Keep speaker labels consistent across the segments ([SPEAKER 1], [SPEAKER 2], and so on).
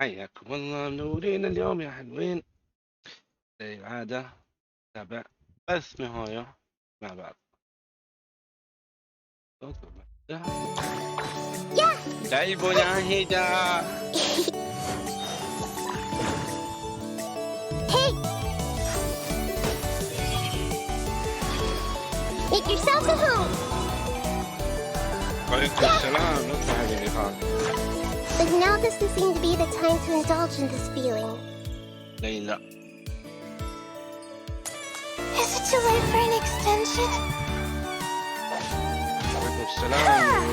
[SPEAKER 1] حياكم الله منورين اليوم يا حلوين. زي العادة نتابع بث نهاية مع بعض. لعب ناهدة.
[SPEAKER 2] Make yourself at home.
[SPEAKER 1] وعليكم السلام. نطلع هذه اللقاء.
[SPEAKER 2] But now doesn't seem to be the time to indulge in this feeling.
[SPEAKER 1] ليلى.
[SPEAKER 2] Is it too late for an extension?
[SPEAKER 1] وعليكم السلام.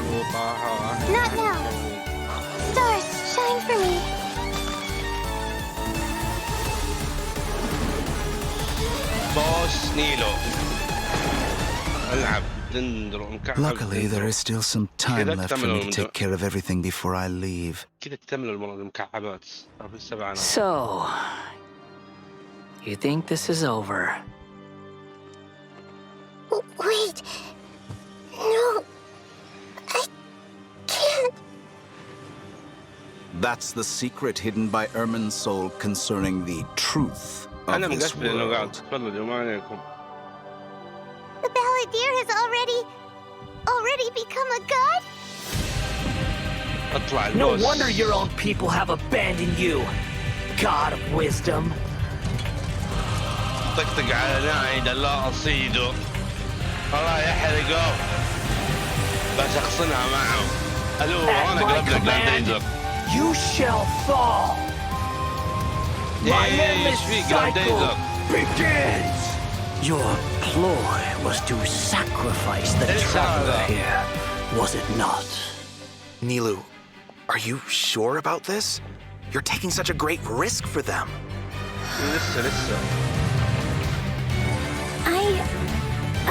[SPEAKER 2] Not now. Stars, shine for me.
[SPEAKER 1] بوس نيلو. العب دندر ومكعب.
[SPEAKER 3] Luckily, there is still some time left for me to take care of everything before I leave.
[SPEAKER 1] كذا تكملوا المكعبات.
[SPEAKER 4] So, you think this is over?
[SPEAKER 2] Wait. No. I can't.
[SPEAKER 3] That's the secret hidden by Ermin's soul concerning the truth of
[SPEAKER 1] أنا
[SPEAKER 3] this
[SPEAKER 1] مقفل إنه قاعد
[SPEAKER 3] world.
[SPEAKER 1] تفضلوا ما عليكم.
[SPEAKER 2] The balladeer has already become a god?
[SPEAKER 1] اطلع
[SPEAKER 4] No
[SPEAKER 1] البوس.
[SPEAKER 4] wonder your own people have abandoned you, God of wisdom.
[SPEAKER 1] طقطق على ناهدة لا أصيده. الله يحرقه. بس أخصنها معه. ألو أنا قرب لك لانديزر.
[SPEAKER 4] You shall fall. My endless cycle begins. Your ploy was to sacrifice the traveler here, was it not?
[SPEAKER 5] Nilu, are you sure about this? You're taking such a great risk for them.
[SPEAKER 1] لسه.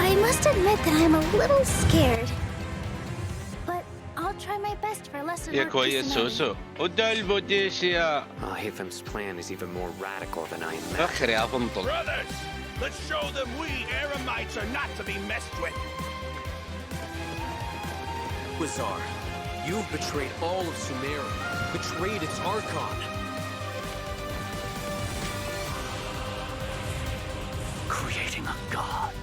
[SPEAKER 2] I must admit that I'm a little scared. But I'll try my best for lesson.
[SPEAKER 1] يا كويس سوسو. ودلبو ديشيا.
[SPEAKER 6] Ifem's plan is even more radical than I imagined.
[SPEAKER 1] أخر يا فنطل.
[SPEAKER 7] Brothers, let's show them we Eremites are not to be messed with.
[SPEAKER 6] Bizarre. You've betrayed all of Sumeria, betrayed its Archon.
[SPEAKER 4] Creating a god.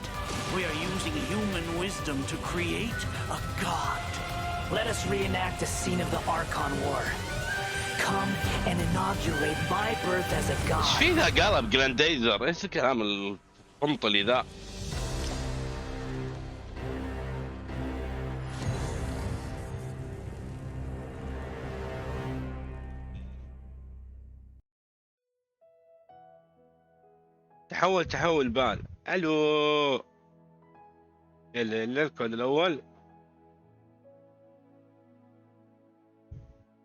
[SPEAKER 7] We are using human wisdom to create a god.
[SPEAKER 4] Let us reenact the scene of the Archon War. Come and inaugurate my birth as a god.
[SPEAKER 1] ايش فيها قلب جلانديزر؟ ايش الكلام الفنطلي ذا؟ تحول بال. الو. يلا الكود الاول.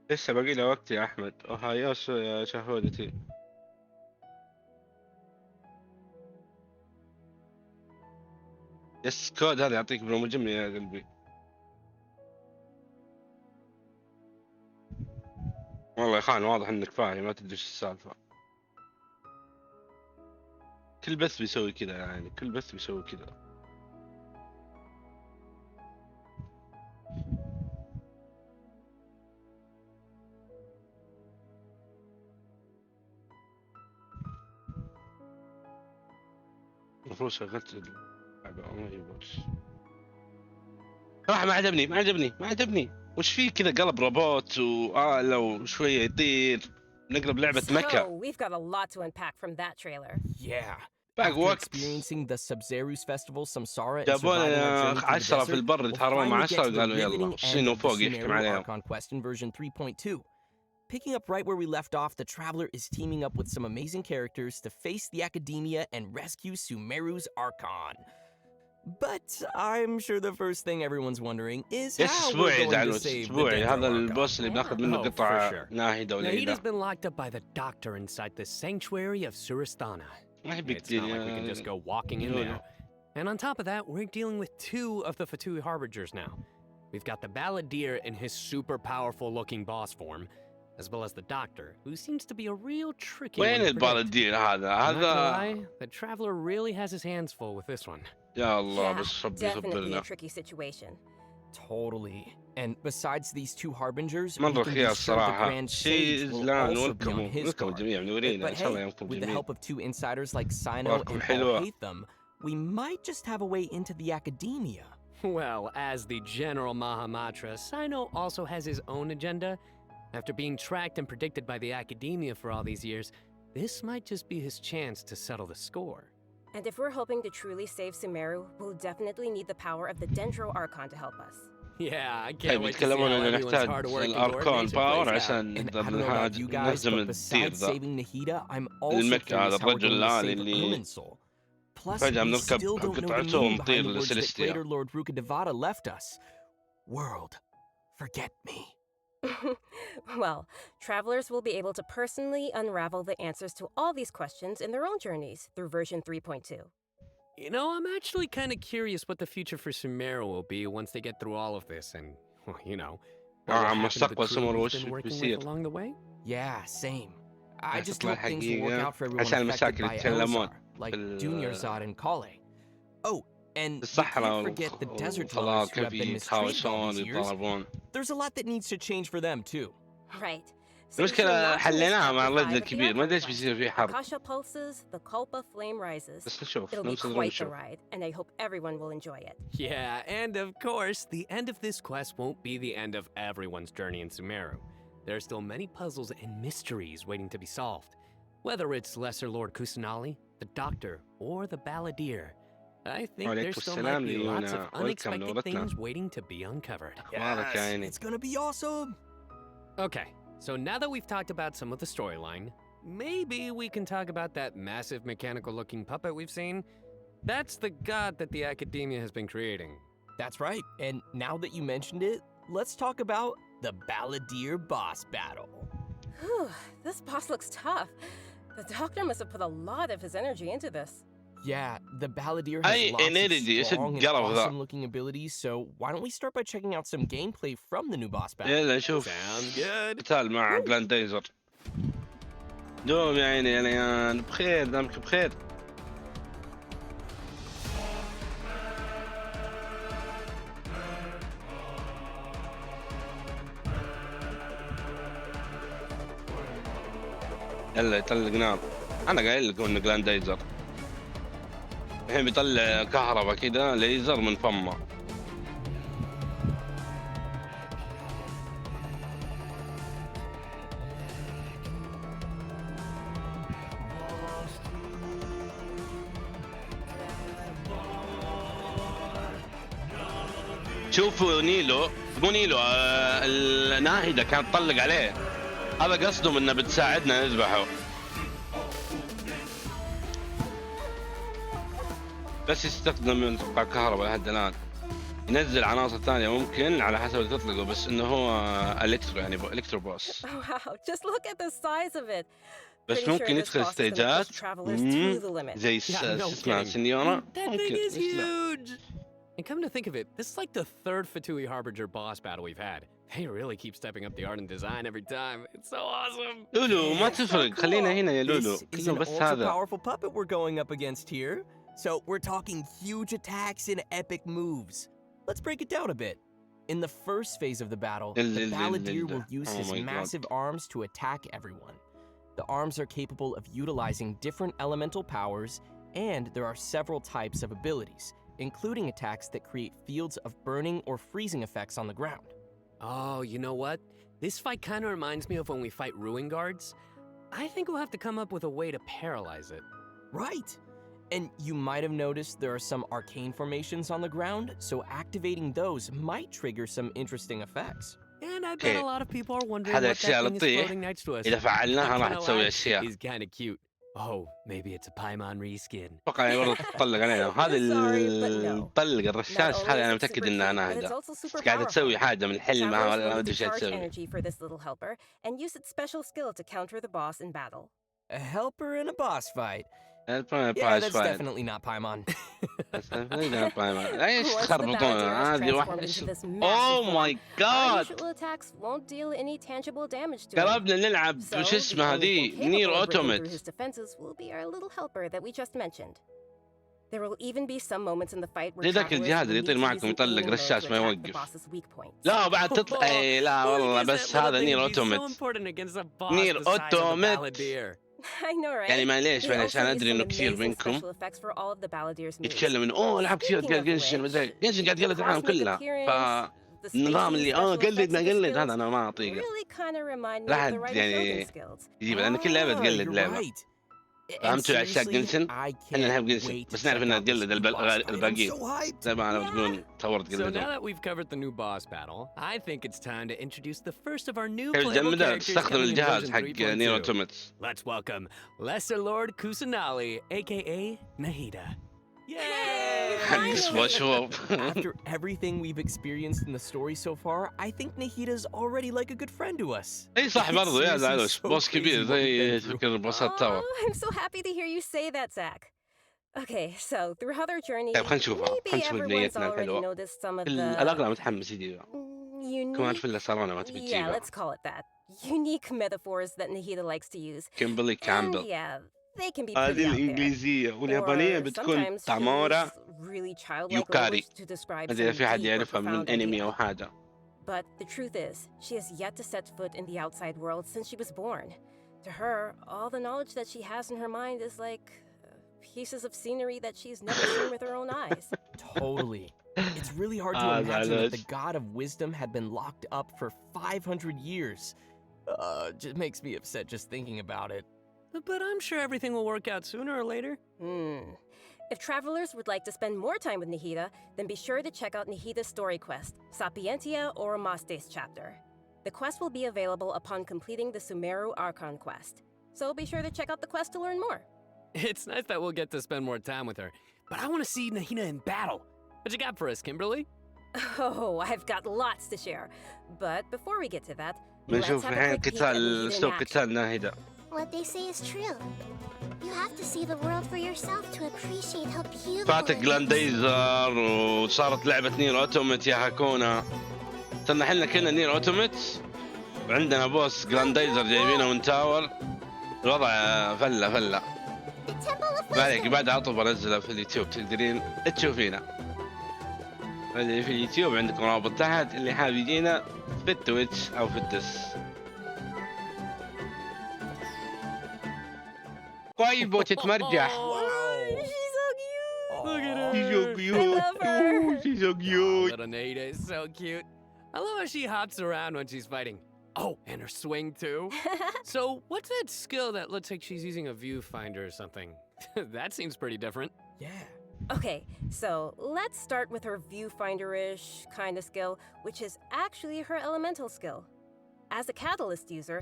[SPEAKER 1] لسه باقي له وقت يا احمد. يا شهودتي. يس كود هذا يعطيك بالمجمع يا قلبي. والله يا خان واضح انك فاهم ما تدري ايش السالفه. كل بث بيسوي كذا يعني كل بث بيسوي كذا. المفروض شغلت اللعبة ما يبغاش. صراحة ما عجبني. وش فيه كذا قلب روبوت وآلة وشوية يطير. نقلب لعبة مكة.
[SPEAKER 8] So, we've got a lot to unpack from that trailer.
[SPEAKER 6] Yeah.
[SPEAKER 1] باقي وقت.
[SPEAKER 6] Experiencing the Sub-Zerus festival, Samsara, and
[SPEAKER 1] جابونا
[SPEAKER 6] surviving
[SPEAKER 1] 10 في البر يتحاربون مع 10 قالوا يلا والصين فوق يحكم عليهم.
[SPEAKER 6] Archon Quest in version 3.2. Picking up right where we left off, the Traveler is teaming up with some amazing characters to face the Academia and rescue Sumeru's Archon. But I'm sure the first thing everyone's wondering is how we're going to save the
[SPEAKER 1] اسبوعي هذا
[SPEAKER 6] Archon.
[SPEAKER 1] البوس اللي بناخذ منه قطع ناهدة وليلى.
[SPEAKER 9] Nahida's been locked up by the doctor inside the sanctuary of Suristana.
[SPEAKER 1] ما هي
[SPEAKER 9] It's not like we can just go walking in there. And on top of that, we're dealing with two of the Fatui Harbingers now. We've got the balladeer in his super powerful looking boss form, as well as the doctor, who seems to be a real tricky
[SPEAKER 1] وين
[SPEAKER 9] one to
[SPEAKER 1] البالدير
[SPEAKER 9] predict. Not gonna
[SPEAKER 1] هذا؟
[SPEAKER 9] lie, the Traveler really has his hands full with this one.
[SPEAKER 1] يا الله
[SPEAKER 8] Yeah,
[SPEAKER 1] بس ربي
[SPEAKER 8] definitely a
[SPEAKER 1] يصبرنا.
[SPEAKER 8] tricky situation.
[SPEAKER 6] Totally. And besides these two harbingers, we
[SPEAKER 1] مرة
[SPEAKER 6] can be
[SPEAKER 1] خيار
[SPEAKER 6] sure the
[SPEAKER 1] الصراحة.
[SPEAKER 6] Grand
[SPEAKER 1] شيء
[SPEAKER 6] Sage will
[SPEAKER 1] زلان
[SPEAKER 6] also be on
[SPEAKER 1] ولكم
[SPEAKER 6] his
[SPEAKER 1] ولكم
[SPEAKER 6] guard.
[SPEAKER 1] الجميع منورين
[SPEAKER 6] But
[SPEAKER 1] إن شاء الله
[SPEAKER 6] hey,
[SPEAKER 1] يومكم
[SPEAKER 6] with the
[SPEAKER 1] جميل.
[SPEAKER 6] help of two insiders like Sino
[SPEAKER 1] أخباركم
[SPEAKER 6] and
[SPEAKER 1] حلوة.
[SPEAKER 6] Hatham, we might just have a way into the academia.
[SPEAKER 9] Well, as the General Mahamatra, Sino also has his own agenda. After being tracked and predicted by the academia for all these years, this might just be his chance to settle the score.
[SPEAKER 8] And if we're hoping to truly save Sumeru, we'll definitely need the power of the Dendro Archon to help us.
[SPEAKER 9] Yeah, I
[SPEAKER 1] طيب
[SPEAKER 9] can't wait to see how
[SPEAKER 1] يتكلمون إن
[SPEAKER 9] everyone's
[SPEAKER 1] نحتاج
[SPEAKER 9] hard work and
[SPEAKER 1] الأركان
[SPEAKER 9] coordination
[SPEAKER 1] باور
[SPEAKER 9] plays out.
[SPEAKER 1] عشان
[SPEAKER 6] And
[SPEAKER 1] نقدر
[SPEAKER 6] I don't know about you guys,
[SPEAKER 1] نهزم
[SPEAKER 6] but
[SPEAKER 1] الدير
[SPEAKER 6] besides
[SPEAKER 1] ذا.
[SPEAKER 6] saving Nahida, I'm also
[SPEAKER 1] المكة هذا
[SPEAKER 6] curious how we're
[SPEAKER 1] الرجل
[SPEAKER 6] going to
[SPEAKER 1] العالي
[SPEAKER 6] save
[SPEAKER 1] اللي
[SPEAKER 6] Ermin's soul. Plus,
[SPEAKER 1] فجأة
[SPEAKER 6] we
[SPEAKER 1] بنركب
[SPEAKER 6] still don't know the
[SPEAKER 1] قطعته
[SPEAKER 6] meaning
[SPEAKER 1] ونطير
[SPEAKER 6] behind the words that
[SPEAKER 1] لسيليستيا.
[SPEAKER 6] Greater Lord Rukkhadevata left us. World, forget me.
[SPEAKER 8] Well, travelers will be able to personally unravel the answers to all these questions in their own journeys through version 3.2.
[SPEAKER 9] You know, I'm actually kind of curious what the future for Sumeru will be once they get through all of this and, well, you know, what will happen to the
[SPEAKER 1] مستقبل
[SPEAKER 9] crew
[SPEAKER 1] سمر
[SPEAKER 9] we've
[SPEAKER 1] وش
[SPEAKER 9] been working with
[SPEAKER 1] بيصير.
[SPEAKER 9] along the way.
[SPEAKER 6] Yeah, same. I just
[SPEAKER 1] تطلع
[SPEAKER 6] hope things will work
[SPEAKER 1] حقيقة
[SPEAKER 6] out for everyone
[SPEAKER 1] عشان
[SPEAKER 6] affected
[SPEAKER 1] المشاكل
[SPEAKER 6] by
[SPEAKER 1] يتكلمون
[SPEAKER 6] Elzar, like
[SPEAKER 1] في
[SPEAKER 6] Dunyarzad and Kale. Oh, and we
[SPEAKER 1] الصحراء
[SPEAKER 6] can't forget the desert
[SPEAKER 1] والفضاء
[SPEAKER 6] dwellers who have
[SPEAKER 1] كيف
[SPEAKER 6] been mistreated all
[SPEAKER 1] يتهاوشون
[SPEAKER 6] these years.
[SPEAKER 1] ويتضاربون.
[SPEAKER 6] There's a lot that needs to change for them too.
[SPEAKER 8] Right. So be sure
[SPEAKER 1] المشكلة
[SPEAKER 8] not to miss
[SPEAKER 1] حليناها مع
[SPEAKER 8] chapter
[SPEAKER 1] الرجل
[SPEAKER 8] 5 of the
[SPEAKER 1] الكبير ما
[SPEAKER 8] Archon
[SPEAKER 1] ادري ايش
[SPEAKER 8] quest.
[SPEAKER 1] بيصير في حرب.
[SPEAKER 8] Akasha pulses, the Kulpa flame rises.
[SPEAKER 1] بس نشوف
[SPEAKER 8] It'll be
[SPEAKER 1] ننتظر
[SPEAKER 8] quite the
[SPEAKER 1] ونشوف.
[SPEAKER 8] ride, and I hope everyone will enjoy it.
[SPEAKER 9] Yeah, and of course, the end of this quest won't be the end of everyone's journey in Sumeru. There are still many puzzles and mysteries waiting to be solved. Whether it's Lesser Lord Kusanali, the Doctor, or the Balladeer, I think there
[SPEAKER 1] وعليكم
[SPEAKER 9] still
[SPEAKER 1] السلام
[SPEAKER 9] might be lots of
[SPEAKER 1] ليونا. Welcome
[SPEAKER 9] unexpected
[SPEAKER 1] نورتنا.
[SPEAKER 9] things waiting to be uncovered.
[SPEAKER 1] أخبارك يا عيني.
[SPEAKER 6] It's gonna be awesome.
[SPEAKER 9] Okay, so now that we've talked about some of the storyline, maybe we can talk about that massive mechanical-looking puppet we've seen. That's the god that the Academia has been creating.
[SPEAKER 6] That's right. And now that you mentioned it, let's talk about the Balladeer boss battle.
[SPEAKER 8] Whew, this boss looks tough. The Doctor must have put a lot of his energy into this.
[SPEAKER 6] Yeah, the Balladeer has
[SPEAKER 1] أي
[SPEAKER 6] lots
[SPEAKER 1] energy،
[SPEAKER 6] of
[SPEAKER 1] إيش
[SPEAKER 6] strong and
[SPEAKER 1] القرف ذا؟
[SPEAKER 6] awesome-looking abilities, so why don't we start by checking out some gameplay from the new boss battle?
[SPEAKER 1] يلا نشوف
[SPEAKER 9] Sounds good.
[SPEAKER 1] قتال مع جلاندايزر. دوم يا عيني يا ليان بخير دامك بخير. يلا يطلق نار. انا قايل لكم انه جلاندايزر الحين بيطلع كهرباء كذا ليزر من فمه. شوفوا نيلو مو نيلو الناهدة كانت تطلق عليه. هذا قصدهم انه بتساعدنا نذبحه. بس يستخدم اتوقع كهرباء لحد الان. ينزل عناصر ثانية ممكن على حسب اللي تطلقه بس انه هو الكترو يعني الكترو بوس.
[SPEAKER 8] Wow, just look at the size of it.
[SPEAKER 1] بس
[SPEAKER 8] Pretty
[SPEAKER 1] ممكن
[SPEAKER 8] sure this
[SPEAKER 1] يدخل
[SPEAKER 8] boss is gonna
[SPEAKER 1] ستيجات
[SPEAKER 8] push travelers to the limit.
[SPEAKER 1] زي
[SPEAKER 9] Yeah, no
[SPEAKER 1] اسمها
[SPEAKER 9] kidding.
[SPEAKER 1] سنيورا.
[SPEAKER 9] That
[SPEAKER 1] ممكن
[SPEAKER 9] thing is
[SPEAKER 1] ليش لا؟
[SPEAKER 9] huge! And come to think of it, this is like the third Fatui Harbinger boss battle we've had. They really keep stepping up the art and design every time. It's so awesome!
[SPEAKER 1] لولو ما تفرق خلينا هنا يا لولو.
[SPEAKER 6] This is
[SPEAKER 1] كله
[SPEAKER 6] an
[SPEAKER 1] بس هذا.
[SPEAKER 6] ultra-powerful puppet we're going up against here. So we're talking huge attacks and epic moves. Let's break it down a bit. In the first phase of the battle, the Balladeer will use his massive arms to attack everyone. The arms are capable of utilizing different elemental powers, and there are several types of abilities, including attacks that create fields of burning or freezing effects on the ground.
[SPEAKER 9] Oh, you know what? This fight kind of reminds me of when we fight Ruin Guards. I think we'll have to come up with a way to paralyze it.
[SPEAKER 6] Right! And you might have noticed there are some arcane formations on the ground, so activating those might trigger some interesting effects.
[SPEAKER 9] And I bet a lot of people are wondering
[SPEAKER 1] هذا
[SPEAKER 9] what that
[SPEAKER 1] الأشياء
[SPEAKER 9] thing is
[SPEAKER 1] لطيف.
[SPEAKER 9] floating next to us.
[SPEAKER 1] إذا فعلناها
[SPEAKER 9] Not
[SPEAKER 1] راح
[SPEAKER 9] gonna
[SPEAKER 1] تسوي
[SPEAKER 9] lie,
[SPEAKER 1] أشياء.
[SPEAKER 9] He's kind of cute. Oh, maybe it's a Paimon reskin.
[SPEAKER 1] أتوقع برضه تطلق علينا. هذا الطلق الرشاش هذا أنا متأكد إنها ناهدة. قاعدة تسوي حاجة من حلمها ولا ما أدري إيش تسوي.
[SPEAKER 8] energy for this little helper and use its special skill to counter the boss in battle.
[SPEAKER 6] A helper in a boss fight. Yeah,
[SPEAKER 1] Yeah,
[SPEAKER 6] that's definitely not Paimon.
[SPEAKER 1] ايش
[SPEAKER 8] Once the
[SPEAKER 1] تخربطون
[SPEAKER 8] Balladeer is
[SPEAKER 1] هذه واحدة.
[SPEAKER 8] transformed into this
[SPEAKER 1] Oh
[SPEAKER 8] massive
[SPEAKER 1] my
[SPEAKER 8] form, our
[SPEAKER 1] god.
[SPEAKER 8] usual attacks won't deal any tangible damage to him.
[SPEAKER 1] قربنا نلعب
[SPEAKER 8] So,
[SPEAKER 1] وش
[SPEAKER 8] the
[SPEAKER 1] اسمها
[SPEAKER 8] only
[SPEAKER 1] ذي
[SPEAKER 8] thing
[SPEAKER 1] نير
[SPEAKER 8] capable of breaking through
[SPEAKER 1] اوتومات.
[SPEAKER 8] his defenses will be our little helper that we just mentioned. There will even be some moments in the fight where
[SPEAKER 1] زي ذاك
[SPEAKER 8] travelers
[SPEAKER 1] الجهاز
[SPEAKER 8] will
[SPEAKER 1] اللي
[SPEAKER 8] need
[SPEAKER 1] يطير
[SPEAKER 8] to
[SPEAKER 1] معكم
[SPEAKER 8] use an
[SPEAKER 1] يطلق
[SPEAKER 8] aiming mode
[SPEAKER 1] رشاش
[SPEAKER 8] to
[SPEAKER 1] ما
[SPEAKER 8] attack the
[SPEAKER 1] يوقف.
[SPEAKER 8] boss's weak points.
[SPEAKER 1] لا بعد تطلع اي لا والله بس هذا نير اوتومات. نير اوتومات.
[SPEAKER 8] I know, right?
[SPEAKER 1] يعني معليش
[SPEAKER 8] They
[SPEAKER 1] معليش
[SPEAKER 8] also
[SPEAKER 1] انا
[SPEAKER 8] use
[SPEAKER 1] ادري
[SPEAKER 8] some
[SPEAKER 1] انه كثير
[SPEAKER 8] amazing
[SPEAKER 1] منكم
[SPEAKER 8] special effects for all of the Balladeer's moves.
[SPEAKER 1] يتكلم انه اوه لعب كثير
[SPEAKER 8] Speaking
[SPEAKER 1] قال
[SPEAKER 8] of
[SPEAKER 1] جنشن
[SPEAKER 8] which,
[SPEAKER 1] مدري جنشن قاعد يقلد العالم
[SPEAKER 8] the
[SPEAKER 1] كلها.
[SPEAKER 8] cosmic appearance, the
[SPEAKER 1] فالنظام اللي
[SPEAKER 8] spacey special
[SPEAKER 1] قلد ما
[SPEAKER 8] effects of the
[SPEAKER 1] قلد
[SPEAKER 8] skills
[SPEAKER 1] هذا انا ما اطيقه.
[SPEAKER 8] really kind of remind me
[SPEAKER 1] لا
[SPEAKER 8] of the
[SPEAKER 1] حد
[SPEAKER 8] right
[SPEAKER 1] يعني
[SPEAKER 8] building skills.
[SPEAKER 1] يجيب لان كل لعبه تقلد
[SPEAKER 6] you're
[SPEAKER 1] لعبه.
[SPEAKER 6] right. And
[SPEAKER 1] فهمتوا يا عشاق
[SPEAKER 6] seriously,
[SPEAKER 1] جنشن؟
[SPEAKER 6] I
[SPEAKER 1] احنا
[SPEAKER 6] can't
[SPEAKER 1] نحب جنشن
[SPEAKER 6] wait to
[SPEAKER 1] بس نعرف
[SPEAKER 6] check
[SPEAKER 1] انها
[SPEAKER 6] out this
[SPEAKER 1] تقلد
[SPEAKER 6] new boss fight. I'm
[SPEAKER 1] الباقيين.
[SPEAKER 6] so hyped.
[SPEAKER 1] زي ما انا بتقول تطورت
[SPEAKER 9] So now
[SPEAKER 1] قلدهم.
[SPEAKER 9] that we've covered the new boss battle, I think it's time to introduce the first of our new
[SPEAKER 1] كيف
[SPEAKER 9] playable
[SPEAKER 1] جمدها
[SPEAKER 9] characters
[SPEAKER 1] تستخدم
[SPEAKER 9] coming in
[SPEAKER 1] الجهاز
[SPEAKER 9] version
[SPEAKER 1] حق
[SPEAKER 9] 3.2.
[SPEAKER 1] نير اوتومات.
[SPEAKER 9] Let's welcome Lesser Lord Kusanali, aka Nahida. Yay!
[SPEAKER 1] حق سبونج بوب.
[SPEAKER 6] After everything we've experienced in the story so far, I think Nahida's already like a good friend to us.
[SPEAKER 1] اي صح برضو يا زعلوش بوس كبير زي فكر بوسات تاور.
[SPEAKER 8] Oh, I'm so happy to hear you say that, Zach. Okay, so throughout our journey,
[SPEAKER 1] طيب خلينا نشوفها
[SPEAKER 8] maybe
[SPEAKER 1] خلينا نشوف
[SPEAKER 8] everyone's
[SPEAKER 1] بنيتنا
[SPEAKER 8] already
[SPEAKER 1] الحلوة.
[SPEAKER 8] noticed some of the
[SPEAKER 1] الأغلى متحمس يجيبها. كمان
[SPEAKER 8] unique,
[SPEAKER 1] عارف اللي صار أنا ما تبي
[SPEAKER 8] yeah,
[SPEAKER 1] تجيبها.
[SPEAKER 8] let's call it that, unique metaphors that Nahida likes to use.
[SPEAKER 1] كيمبرلي
[SPEAKER 8] And
[SPEAKER 1] كامبل.
[SPEAKER 8] yeah, they can be pretty
[SPEAKER 1] هذه
[SPEAKER 8] out there.
[SPEAKER 1] الإنجليزية واليابانية
[SPEAKER 8] Or
[SPEAKER 1] بتكون
[SPEAKER 8] sometimes she
[SPEAKER 1] تامورا
[SPEAKER 8] uses really childlike
[SPEAKER 1] يوكاري.
[SPEAKER 8] language to describe
[SPEAKER 1] ما أدري إذا
[SPEAKER 8] some
[SPEAKER 1] في حد
[SPEAKER 8] deep or
[SPEAKER 1] يعرفها من
[SPEAKER 8] profound
[SPEAKER 1] أنمي
[SPEAKER 8] idea.
[SPEAKER 1] أو حاجة.
[SPEAKER 8] But the truth is, she has yet to set foot in the outside world since she was born. To her, all the knowledge that she has in her mind is like pieces of scenery that she's never seen with her own eyes.
[SPEAKER 6] Totally. It's really hard to imagine that the god of wisdom had been locked up for 500 years. Just makes me upset just thinking about it.
[SPEAKER 9] But I'm sure everything will work out sooner or later.
[SPEAKER 8] If travelers would like to spend more time with Nahida, then be sure to check out Nahida's story quest, Sapientia or Mastes chapter. The quest will be available upon completing the Sumeru Archon quest. So be sure to check out the quest to learn more.
[SPEAKER 9] It's nice that we'll get to spend more time with her, but I want to see Nahida in battle. What you got for us, Kimberly?
[SPEAKER 8] Oh, I've got lots to share. But before we get to that, let's
[SPEAKER 1] بنشوف
[SPEAKER 8] have a
[SPEAKER 1] الحين
[SPEAKER 8] quick peek at
[SPEAKER 1] قتال
[SPEAKER 8] Nahida in
[SPEAKER 1] أسلوب
[SPEAKER 8] action.
[SPEAKER 1] قتال ناهدة.
[SPEAKER 2] What they say is true. You have to see the world for yourself to appreciate how beautiful
[SPEAKER 1] فاتك
[SPEAKER 2] it is.
[SPEAKER 1] جلانديزر وصارت لعبة نير اوتومات يا هاكونا. استنى حنا كنا نير اوتومات وعندنا بوس جلانديزر جايبينه من تاور. الوضع فلة.
[SPEAKER 2] The Temple of
[SPEAKER 1] ما عليك
[SPEAKER 2] Wisdom.
[SPEAKER 1] بعد على طول بنزلها في اليوتيوب تقدرين تشوفينا. اللي في اليوتيوب عندكم رابط تحت اللي حاب يجينا في التويتش او في الدس. طيب وتتمرجح.
[SPEAKER 8] She's so cute.
[SPEAKER 9] Look at her.
[SPEAKER 1] She's so cute.
[SPEAKER 8] love her.
[SPEAKER 1] Oh, she's so cute.
[SPEAKER 9] Little Nahida is so cute. I love how she hops around when she's fighting. Oh, and her swing too. So, what's that skill that looks like she's using a viewfinder or something? That seems pretty different.
[SPEAKER 6] Yeah.
[SPEAKER 8] Okay, so let's start with her viewfinder-ish kind of skill, which is actually her elemental skill. As a catalyst user,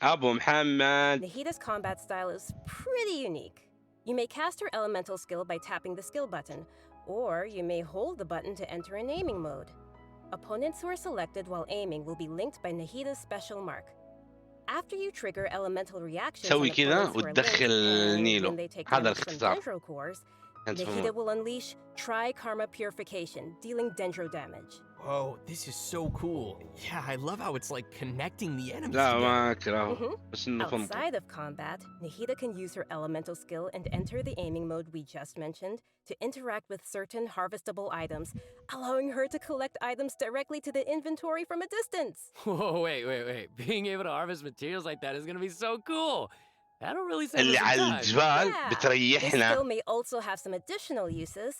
[SPEAKER 1] ابو محمد.
[SPEAKER 8] Nahida's combat style is pretty unique. You may cast her elemental skill by tapping the skill button, or you may hold the button to enter an aiming mode. Opponents who are selected while aiming will be linked by Nahida's special mark. After you trigger elemental reactions
[SPEAKER 1] سوي
[SPEAKER 8] on
[SPEAKER 1] كذا
[SPEAKER 8] opponents who are
[SPEAKER 1] وتدخل
[SPEAKER 8] linked, and
[SPEAKER 1] نيلو.
[SPEAKER 8] when they take
[SPEAKER 1] هذا
[SPEAKER 8] damage from
[SPEAKER 1] الاختصار.
[SPEAKER 8] dendro cores,
[SPEAKER 1] كانت
[SPEAKER 8] Nahida
[SPEAKER 1] فهمون.
[SPEAKER 8] will unleash Tri-Karma Purification, dealing dendro damage.
[SPEAKER 6] Whoa, this is so cool. Yeah, I love how it's like connecting the enemies
[SPEAKER 1] لا
[SPEAKER 6] together.
[SPEAKER 1] ما اكره بس انه فهمت.
[SPEAKER 8] Outside of combat, Nahida can use her elemental skill and enter the aiming mode we just mentioned to interact with certain harvestable items, allowing her to collect items directly to the inventory from a distance.
[SPEAKER 9] Whoa, wait. Being able to harvest materials like that is gonna be so cool. That'll really save us
[SPEAKER 1] اللي
[SPEAKER 9] some
[SPEAKER 1] على
[SPEAKER 9] time.
[SPEAKER 1] الجبال
[SPEAKER 8] This
[SPEAKER 1] بتريحنا.
[SPEAKER 8] skill may also have some additional uses,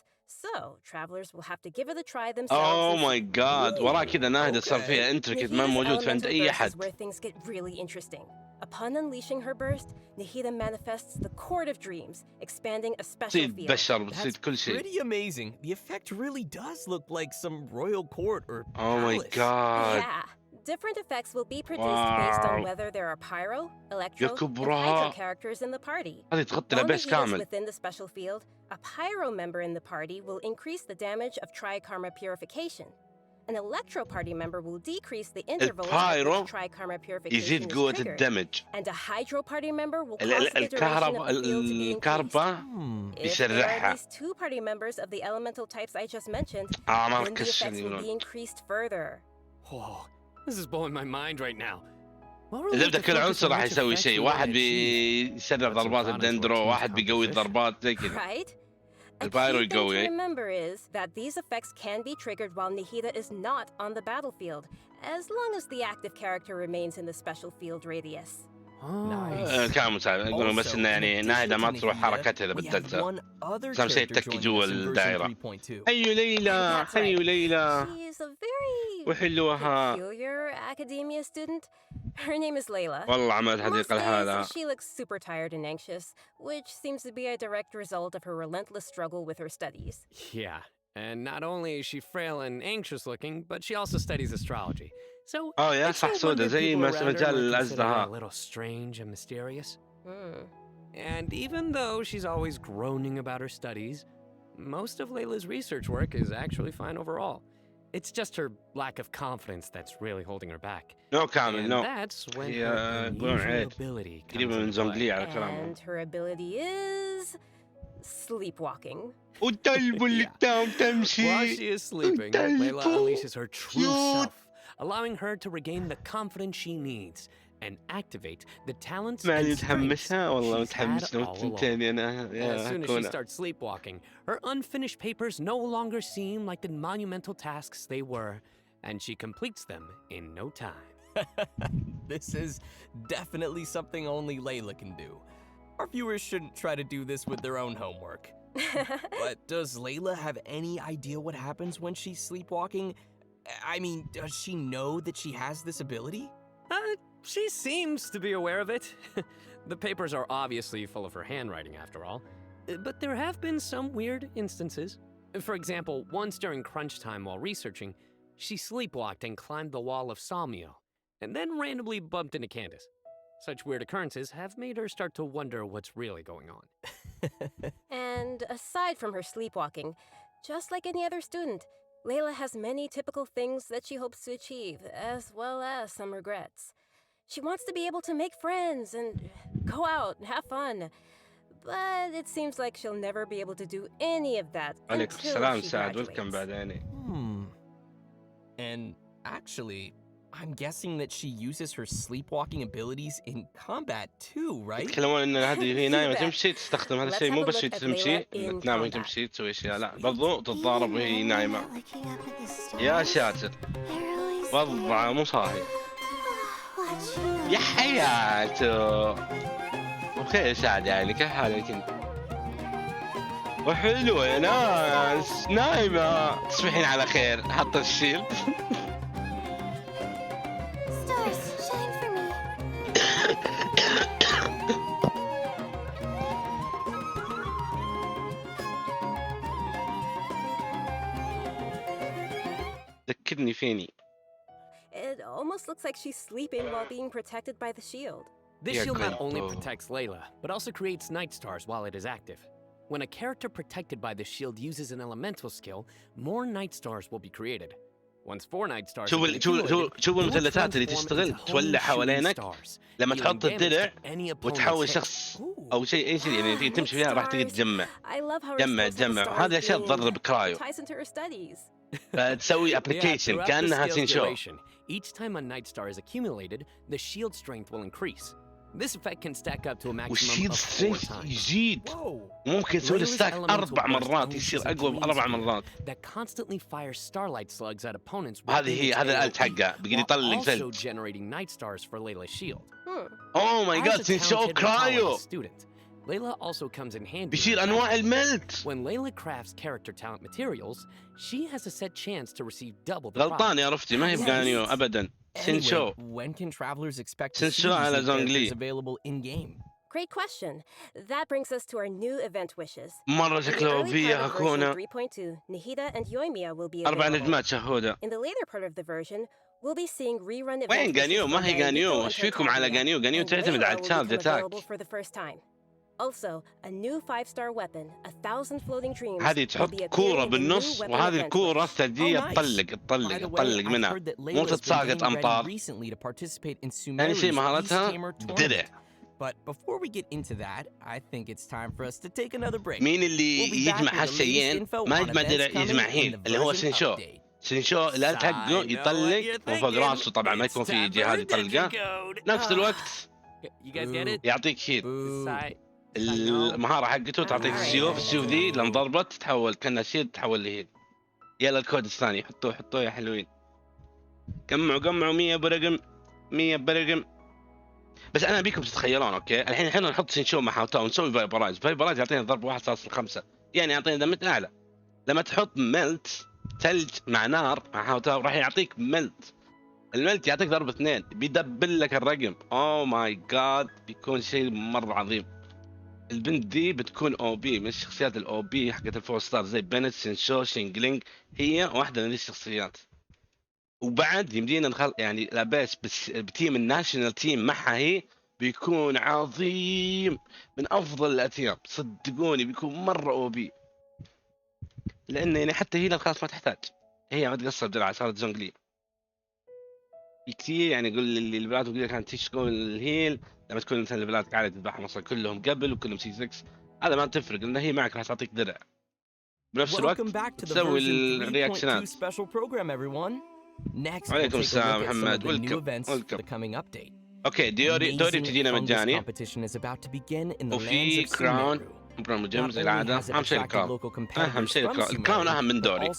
[SPEAKER 8] so travelers will have to give it a try themselves.
[SPEAKER 1] اوه
[SPEAKER 8] and
[SPEAKER 1] ماي جاد وراه كذا ناهدة صار فيها انتركت ما
[SPEAKER 8] Nahida's
[SPEAKER 1] موجود في عند
[SPEAKER 8] elemental
[SPEAKER 1] اي
[SPEAKER 8] burst is
[SPEAKER 1] حد.
[SPEAKER 8] where things get really interesting. Upon unleashing her burst, Nahida manifests the Court of Dreams, expanding a special
[SPEAKER 1] تصيد
[SPEAKER 8] field.
[SPEAKER 1] بشر
[SPEAKER 6] That's
[SPEAKER 1] بتصيد كل شيء.
[SPEAKER 6] pretty amazing. The effect really does look like some royal court or
[SPEAKER 1] Oh my
[SPEAKER 6] palace.
[SPEAKER 1] god.
[SPEAKER 8] Yeah. Different effects will be produced based on
[SPEAKER 1] Wow.
[SPEAKER 8] whether there are pyro,
[SPEAKER 1] يا
[SPEAKER 8] electro, and
[SPEAKER 1] كبرها.
[SPEAKER 8] hydro characters in the party.
[SPEAKER 1] هذه تغطي
[SPEAKER 8] While
[SPEAKER 1] لبس
[SPEAKER 8] Nahida is
[SPEAKER 1] كامل.
[SPEAKER 8] within the special field, a pyro member in the party will increase the damage of Tri-Karma Purification. An electro party member will decrease the interval at
[SPEAKER 1] البايرو
[SPEAKER 8] which Tri-Karma Purification
[SPEAKER 1] يزيد
[SPEAKER 8] is
[SPEAKER 1] قوة
[SPEAKER 8] triggered.
[SPEAKER 1] الدمج.
[SPEAKER 8] And a hydro party member will cause the duration of the field to be increased.
[SPEAKER 1] الكهرباء
[SPEAKER 8] If there are at
[SPEAKER 1] يسرعها.
[SPEAKER 8] least two party members of the elemental types I just mentioned,
[SPEAKER 1] ما
[SPEAKER 8] then the
[SPEAKER 1] ركزش
[SPEAKER 8] effects will be increased further.
[SPEAKER 9] Whoa, this is blowing my mind right now.
[SPEAKER 1] إذا بدأ كل عنصر راح يسوي شيء. واحد بيسرع ضربات الدندرو، واحد بيقوي الضربات زي كذا.
[SPEAKER 8] Right? A
[SPEAKER 1] البايرو
[SPEAKER 8] key thing to
[SPEAKER 1] القوي.
[SPEAKER 8] remember is that these effects can be triggered while Nahida is not on the battlefield, as long as the active character remains in the special field radius.
[SPEAKER 1] كان مساعد يقولون بس انه يعني ناهدة ما تروح حركتها اذا
[SPEAKER 6] we have
[SPEAKER 1] بتلزق.
[SPEAKER 6] one other
[SPEAKER 1] صار شيء
[SPEAKER 6] character
[SPEAKER 1] تكي
[SPEAKER 6] joining
[SPEAKER 1] جوا
[SPEAKER 6] us in version
[SPEAKER 1] الدائرة.
[SPEAKER 6] 3.2.
[SPEAKER 1] حيو ليلى
[SPEAKER 8] That's
[SPEAKER 1] حيو
[SPEAKER 8] right.
[SPEAKER 1] ليلى
[SPEAKER 8] She's a very
[SPEAKER 1] وحلوها.
[SPEAKER 8] peculiar academia student. Her name is Layla.
[SPEAKER 1] والله عملت
[SPEAKER 8] Most
[SPEAKER 1] حديقة لحالها.
[SPEAKER 8] days, she looks super tired and anxious, which seems to be a direct result of her relentless struggle with her studies.
[SPEAKER 9] Yeah, and not only is she frail and anxious looking, but she also studies astrology. So,
[SPEAKER 1] يا
[SPEAKER 9] it's
[SPEAKER 1] صح
[SPEAKER 9] no
[SPEAKER 1] سودة
[SPEAKER 9] wonder
[SPEAKER 1] زي
[SPEAKER 9] people
[SPEAKER 1] ما
[SPEAKER 9] around her
[SPEAKER 1] مجال
[SPEAKER 9] might consider her a
[SPEAKER 1] الأزدهاء.
[SPEAKER 9] little strange and mysterious.
[SPEAKER 8] Hmm.
[SPEAKER 9] And even though she's always groaning about her studies, most of Layla's research work is actually fine overall. It's just her lack of confidence that's really holding her back.
[SPEAKER 1] نو كامل
[SPEAKER 9] And
[SPEAKER 1] نو.
[SPEAKER 9] that's when
[SPEAKER 1] هي
[SPEAKER 9] her
[SPEAKER 1] يقولون
[SPEAKER 9] unusual
[SPEAKER 1] عيد.
[SPEAKER 9] ability comes
[SPEAKER 1] قريبة من
[SPEAKER 9] into play.
[SPEAKER 1] زونغلي على كلامهم.
[SPEAKER 8] And her ability is sleepwalking.
[SPEAKER 1] وتلفله اللي قدام
[SPEAKER 9] While
[SPEAKER 1] تمشي.
[SPEAKER 9] she is sleeping, Layla unleashes her true self, allowing her to regain the confidence she needs and activate the talents
[SPEAKER 1] ما
[SPEAKER 9] and
[SPEAKER 1] لي
[SPEAKER 9] strengths
[SPEAKER 1] متحمسها والله
[SPEAKER 9] she's had
[SPEAKER 1] متحمس لو
[SPEAKER 9] all along.
[SPEAKER 1] تنتين انا
[SPEAKER 9] As
[SPEAKER 1] يا
[SPEAKER 9] soon as she
[SPEAKER 1] كونا.
[SPEAKER 9] starts sleepwalking, her unfinished papers no longer seem like the monumental tasks they were, and she completes them in no time.
[SPEAKER 6] This is definitely something only Layla can do. Our viewers shouldn't try to do this with their own homework. But does Layla have any idea what happens when she's sleepwalking? I mean, does she know that she has this ability?
[SPEAKER 9] She seems to be aware of it. The papers are obviously full of her handwriting, after all. But there have been some weird instances. For example, once during crunch time while researching, she sleepwalked and climbed the wall of Salmio, and then randomly bumped into Candace. Such weird occurrences have made her start to wonder what's really going on.
[SPEAKER 8] And aside from her sleepwalking, just like any other student, Layla has many typical things that she hopes to achieve, as well as some regrets. She wants to be able to make friends and go out and have fun, but it seems like she'll never be able to do any of that
[SPEAKER 1] عليكم
[SPEAKER 8] until
[SPEAKER 1] السلام
[SPEAKER 8] she
[SPEAKER 1] سعد ويلكم
[SPEAKER 8] graduates.
[SPEAKER 1] بعدين.
[SPEAKER 6] And actually, I'm guessing that she uses her sleepwalking abilities in combat too, right?
[SPEAKER 1] يتكلمون ان هذه وهي نايمة
[SPEAKER 8] You bet.
[SPEAKER 1] تمشي تستخدم هذا
[SPEAKER 8] Let's
[SPEAKER 1] الشيء
[SPEAKER 8] have
[SPEAKER 1] مو
[SPEAKER 8] a
[SPEAKER 1] بس
[SPEAKER 8] look
[SPEAKER 1] هي
[SPEAKER 8] at
[SPEAKER 1] تمشي
[SPEAKER 8] Layla in
[SPEAKER 1] تنام وهي
[SPEAKER 8] combat.
[SPEAKER 1] تمشي تسوي اشياء لا برضو تتضارب وهي نايمة.
[SPEAKER 2] Looking up at the stars.
[SPEAKER 1] يا ساتر
[SPEAKER 2] They're always
[SPEAKER 1] وضعه مو صاحي.
[SPEAKER 2] watching
[SPEAKER 1] يا حياته. بخير سعد يعني كيف حالك انت؟ وحلوة يا ناس نايمة تصبحين على خير حط الشيلد.
[SPEAKER 2] stars shine for me.
[SPEAKER 1] ذكرني فيني.
[SPEAKER 8] It almost looks like she's sleeping while being protected by the shield.
[SPEAKER 9] This
[SPEAKER 1] Yeah,
[SPEAKER 9] shield not
[SPEAKER 1] great.
[SPEAKER 9] only
[SPEAKER 1] Oh.
[SPEAKER 9] protects Layla, but also creates night stars while it is active. When a character protected by the shield uses an elemental skill, more night stars will be created. Once 4 night stars
[SPEAKER 1] شوف
[SPEAKER 9] have been accumulated,
[SPEAKER 1] شوف
[SPEAKER 9] they will
[SPEAKER 1] المثلثات اللي
[SPEAKER 9] transform
[SPEAKER 1] تشتغل
[SPEAKER 9] into
[SPEAKER 1] تولع
[SPEAKER 9] homing
[SPEAKER 1] حوالينك
[SPEAKER 9] shooting stars,
[SPEAKER 1] لما
[SPEAKER 9] dealing
[SPEAKER 1] تحط
[SPEAKER 9] damage
[SPEAKER 1] الدرع
[SPEAKER 9] to any opponent's
[SPEAKER 1] وتحول
[SPEAKER 9] hit.
[SPEAKER 1] شخص
[SPEAKER 6] Ooh.
[SPEAKER 1] او شيء اي شيء يعني تمشي فيها راح تقدر
[SPEAKER 8] Stars.
[SPEAKER 1] تجمع.
[SPEAKER 8] I love how her
[SPEAKER 1] جمع
[SPEAKER 8] skills have
[SPEAKER 1] جمع
[SPEAKER 8] stars
[SPEAKER 1] هذه اشياء
[SPEAKER 8] being
[SPEAKER 1] تضرب كرايو.
[SPEAKER 8] ties into her studies.
[SPEAKER 1] فتسوي
[SPEAKER 9] Yeah,
[SPEAKER 1] ابلكيشن
[SPEAKER 9] throughout the
[SPEAKER 1] كانها
[SPEAKER 9] skill's
[SPEAKER 1] سينشو.
[SPEAKER 9] duration, each time a night star is accumulated, the shield strength will increase. This effect can stack up to a maximum
[SPEAKER 1] والشيلد
[SPEAKER 9] of 4
[SPEAKER 1] سترينث
[SPEAKER 9] times.
[SPEAKER 1] يزيد.
[SPEAKER 6] Whoa.
[SPEAKER 1] ممكن تسوي له
[SPEAKER 9] Layla's
[SPEAKER 1] ستاك
[SPEAKER 9] elemental
[SPEAKER 1] 4
[SPEAKER 9] burst
[SPEAKER 1] مرات
[SPEAKER 9] unleashes
[SPEAKER 1] يصير
[SPEAKER 9] a
[SPEAKER 1] اقوى
[SPEAKER 9] blaze
[SPEAKER 1] ب4
[SPEAKER 9] spear
[SPEAKER 1] مرات.
[SPEAKER 9] that constantly fires starlight slugs at opponents
[SPEAKER 1] هذه
[SPEAKER 9] within
[SPEAKER 1] هي
[SPEAKER 9] its
[SPEAKER 1] هذا الالت
[SPEAKER 9] AoE,
[SPEAKER 1] حقه بيقدر
[SPEAKER 9] while
[SPEAKER 1] يطلق
[SPEAKER 9] also
[SPEAKER 1] فلت.
[SPEAKER 9] generating night stars for Layla's shield.
[SPEAKER 1] اوه ماي
[SPEAKER 9] As
[SPEAKER 1] جاد
[SPEAKER 9] a
[SPEAKER 1] سينشو
[SPEAKER 9] talented and
[SPEAKER 1] كرايو.
[SPEAKER 9] talented student, Layla also comes in handy.
[SPEAKER 1] بيصير
[SPEAKER 9] in
[SPEAKER 1] انواع
[SPEAKER 9] practice.
[SPEAKER 1] الملت.
[SPEAKER 9] When Layla crafts character talent materials, she has a set chance to receive double the
[SPEAKER 1] غلطان يا
[SPEAKER 9] profit.
[SPEAKER 1] رفتي ما هي بغانيو ابدا. سينشو.
[SPEAKER 6] Anyway, when can travelers expect to see
[SPEAKER 1] سينشو
[SPEAKER 6] these
[SPEAKER 1] على
[SPEAKER 6] new
[SPEAKER 1] زونغلي.
[SPEAKER 6] characters available in game?
[SPEAKER 8] Great question. That brings us to our new event wishes.
[SPEAKER 1] مرة
[SPEAKER 8] In the
[SPEAKER 1] شكله
[SPEAKER 8] early
[SPEAKER 1] فيها
[SPEAKER 8] part of version
[SPEAKER 1] كونا
[SPEAKER 8] 3.2, Nahida and Yomiya will be
[SPEAKER 1] 4
[SPEAKER 8] available.
[SPEAKER 1] نجمات شهودة.
[SPEAKER 8] In the later part of the version, we'll be seeing rerun event
[SPEAKER 1] وين
[SPEAKER 8] wishes
[SPEAKER 1] غانيو؟ ما
[SPEAKER 8] from
[SPEAKER 1] هي
[SPEAKER 8] Miko
[SPEAKER 1] غانيو.
[SPEAKER 8] and
[SPEAKER 1] ايش فيكم على
[SPEAKER 8] Tarkania,
[SPEAKER 1] غانيو؟ غانيو
[SPEAKER 8] and
[SPEAKER 1] تعتمد
[SPEAKER 8] Layla
[SPEAKER 1] على
[SPEAKER 8] will
[SPEAKER 1] التشارج
[SPEAKER 8] become
[SPEAKER 1] اتاك.
[SPEAKER 8] available for the first time. Also, a new 5-star weapon, 1,000 floating dreams,
[SPEAKER 1] هذه
[SPEAKER 8] will
[SPEAKER 1] تحط
[SPEAKER 8] be
[SPEAKER 1] كورة
[SPEAKER 8] appearing in the new
[SPEAKER 1] بالنص
[SPEAKER 8] weapon
[SPEAKER 1] وهذه
[SPEAKER 8] event
[SPEAKER 1] الكورة
[SPEAKER 8] wish.
[SPEAKER 1] تجي
[SPEAKER 6] Oh, nice.
[SPEAKER 1] تطلق
[SPEAKER 6] By
[SPEAKER 1] تطلق
[SPEAKER 6] the way,
[SPEAKER 1] تطلق
[SPEAKER 6] I've
[SPEAKER 1] منها
[SPEAKER 6] heard that
[SPEAKER 1] مو
[SPEAKER 6] Layla's been
[SPEAKER 1] تتساقط
[SPEAKER 6] getting ready
[SPEAKER 1] امطار.
[SPEAKER 6] recently to participate in
[SPEAKER 1] ثاني
[SPEAKER 6] Sumeru's
[SPEAKER 1] شيء
[SPEAKER 6] East
[SPEAKER 1] مهارتها
[SPEAKER 6] Gamer
[SPEAKER 1] درع.
[SPEAKER 6] tournament. But before we get into that, I think it's time for us to take another break.
[SPEAKER 1] مين
[SPEAKER 6] We'll
[SPEAKER 1] اللي
[SPEAKER 6] be back
[SPEAKER 1] يجمع
[SPEAKER 6] with the latest
[SPEAKER 1] هالشيئين؟
[SPEAKER 6] info
[SPEAKER 1] ما
[SPEAKER 6] on
[SPEAKER 1] يجمع
[SPEAKER 6] events
[SPEAKER 1] درع
[SPEAKER 6] coming
[SPEAKER 1] يجمع
[SPEAKER 6] in
[SPEAKER 1] حين
[SPEAKER 6] the
[SPEAKER 1] اللي هو
[SPEAKER 6] version
[SPEAKER 1] سينشو.
[SPEAKER 6] update.
[SPEAKER 1] سينشو الالت حقه يطلق وفوق راسه طبعا ما يكون في جهاز يطلقه. نفس الوقت
[SPEAKER 9] You guys get it?
[SPEAKER 1] يعطيك هيل.
[SPEAKER 6] Boo.
[SPEAKER 9] Sai-
[SPEAKER 1] المهارة حقته تعطيك السيوف ذي لما ضربت تتحول كأنها شيء تتحول لهيل. يلا الكود الثاني حطوه يا حلوين. جمعوا 100 برقم 100 برقم. بس انا ابيكم تتخيلون اوكي الحين نحط شنشو مع هاوتاو ونسوي فايبراج يعطينا ضرب 1.5 يعني يعطينا دمج اعلى. لما تحط ملت ثلج مع نار مع هاوتاو راح يعطيك ملت. الملت يعطيك ضرب 2 بيدبل لك الرقم. اوه ماي جاد بيكون شيء مره عظيم. البنت دي بتكون او بي من الشخصيات الاو بي حقت الفور ستار زي بنت شنشو شينجلينج. هي واحده من الشخصيات. وبعد يمدينا يعني لاباس بتيم الناشونال تيم معها هي بيكون عظيم من افضل الاتيام صدقوني بيكون مره او بي. لان يعني حتى هي خلاص ما تحتاج هي ما تقصر بدرعها صارت زونجلي كثير. يعني يقول لي البنات وكذا كانت تشتغل الهيل لما تكون مثلا البنات قاعده تذبحهم اصلا كلهم قبل وكلهم سي 6 هذا ما تفرق لان هي معك راح تعطيك درع بنفس الوقت تسوي الرياكشنات. وعليكم السلام محمد ويلكم. اوكي دوري بتجينا مجاني وفي كراون برون جيمز زي العاده. اهم شيء الكراون اهم من دوري.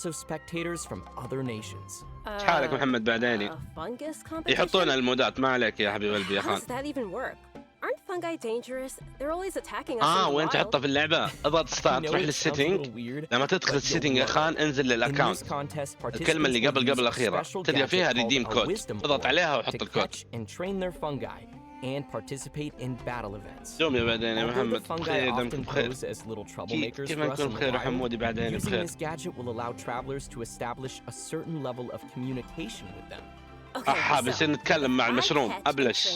[SPEAKER 1] حالك محمد بعديني يحطون المودات ما عليك يا حبيب قلبي يا خان. وين تحطها في اللعبه؟ اضغط ستارت تروح للسيتنج. لما تدخل السيتنج يا خان انزل للاكونت الكلمه اللي قبل الاخيره تلقى فيها ريديم كود اضغط عليها وحط الكود.
[SPEAKER 6] and participate in battle events.
[SPEAKER 1] يوميا بعدين يا محمد بخير دمكم بخير. كيف ما نكون بخير وحمودي بعدين بخير.
[SPEAKER 6] Using this gadget will allow travelers to establish a certain level of communication with them.
[SPEAKER 1] بصير نتكلم مع المشروم أبلش.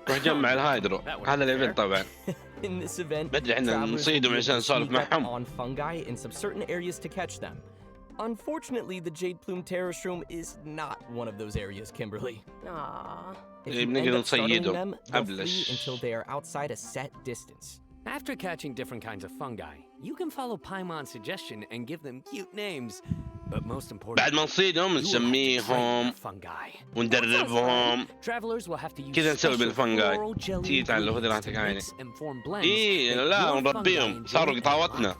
[SPEAKER 1] روح جمع الهايدرو هذا الايفنت طبعا. بدري احنا نصيدهم عشان نسولف معهم.
[SPEAKER 6] Unfortunately, the Jade Plume Terror Shroom is not one of those areas, Kimberly. If you end up starting them, they'll flee until they are outside a set distance.
[SPEAKER 9] After catching different kinds of fungi, you can follow Paimon's suggestion and give them cute names. But most importantly,
[SPEAKER 1] بعد ما نصيدهم نسميهم وندربهم. كذا نسوي بالفنجاي. تيجي تعال خذ راحتك عيني. لا نربيهم صاروا قطاوتنا.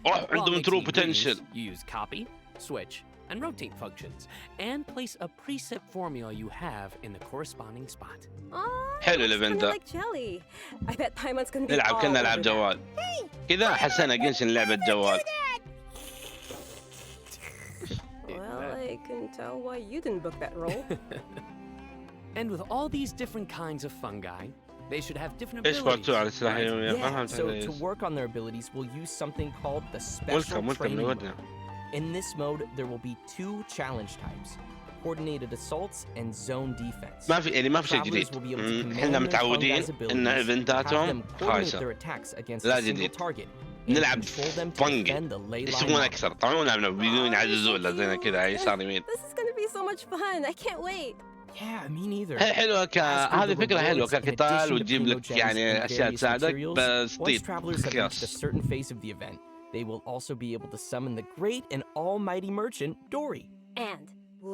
[SPEAKER 1] عندهم true potential.
[SPEAKER 9] Use copy, switch, and rotate functions, and place a preset formula you have in the corresponding spot.
[SPEAKER 1] حلو الايفنت ده. نلعب كنا نلعب جوال. كذا حسنا جنشن لعبة جوال.
[SPEAKER 8] Well, I can tell why you didn't book that role.
[SPEAKER 9] And with all these different kinds of fungi, they should have different
[SPEAKER 1] abilities.
[SPEAKER 6] Yeah, so to work on their abilities, we'll use something called the special training mode. In this mode, there will be 2 challenge types: coordinated assaults and zone defense.
[SPEAKER 1] ما في شيء جديد. احنا متعودين ان ايفنتاتهم خايسة. لا جديد. نلعب فنجي يسوون اكثر طبعا نلعب بدون يعززون زينا كذا على يسار يمين.
[SPEAKER 8] This is going to be so much fun. I can't wait.
[SPEAKER 6] Yeah, me neither.
[SPEAKER 1] حلوة هذه فكرة حلوة كقتال وتجيب لك يعني أشياء تساعدك بس
[SPEAKER 6] Once travelers have reached a certain phase of the event, they will also be able to summon the great and almighty merchant, Dory.
[SPEAKER 8] And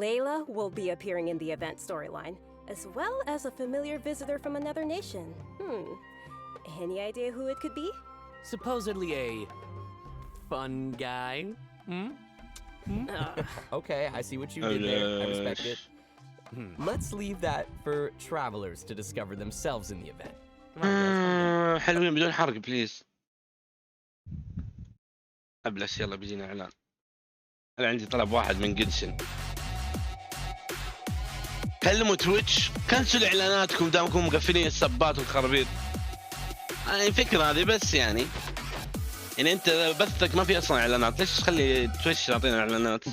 [SPEAKER 8] Layla will be appearing in the event storyline, as well as a familiar visitor from another nation. Any idea who it could be?
[SPEAKER 9] Supposedly a fun guy.
[SPEAKER 6] Okay, I see what you did there. I respect it. Let's leave that for travelers to discover themselves in the event.
[SPEAKER 1] حلوين بدون حرق بليز. أبلش يلا بيجينا إعلان. أنا عندي طلب واحد من جنشن. كلموا تويتش كنسلوا إعلاناتكم دامكم مقفلين السبات والخرابيط. فكرة هذه بس يعني أنت بثك ما في أصلا إعلانات ليش تخلي تويتش يعطينا إعلانات؟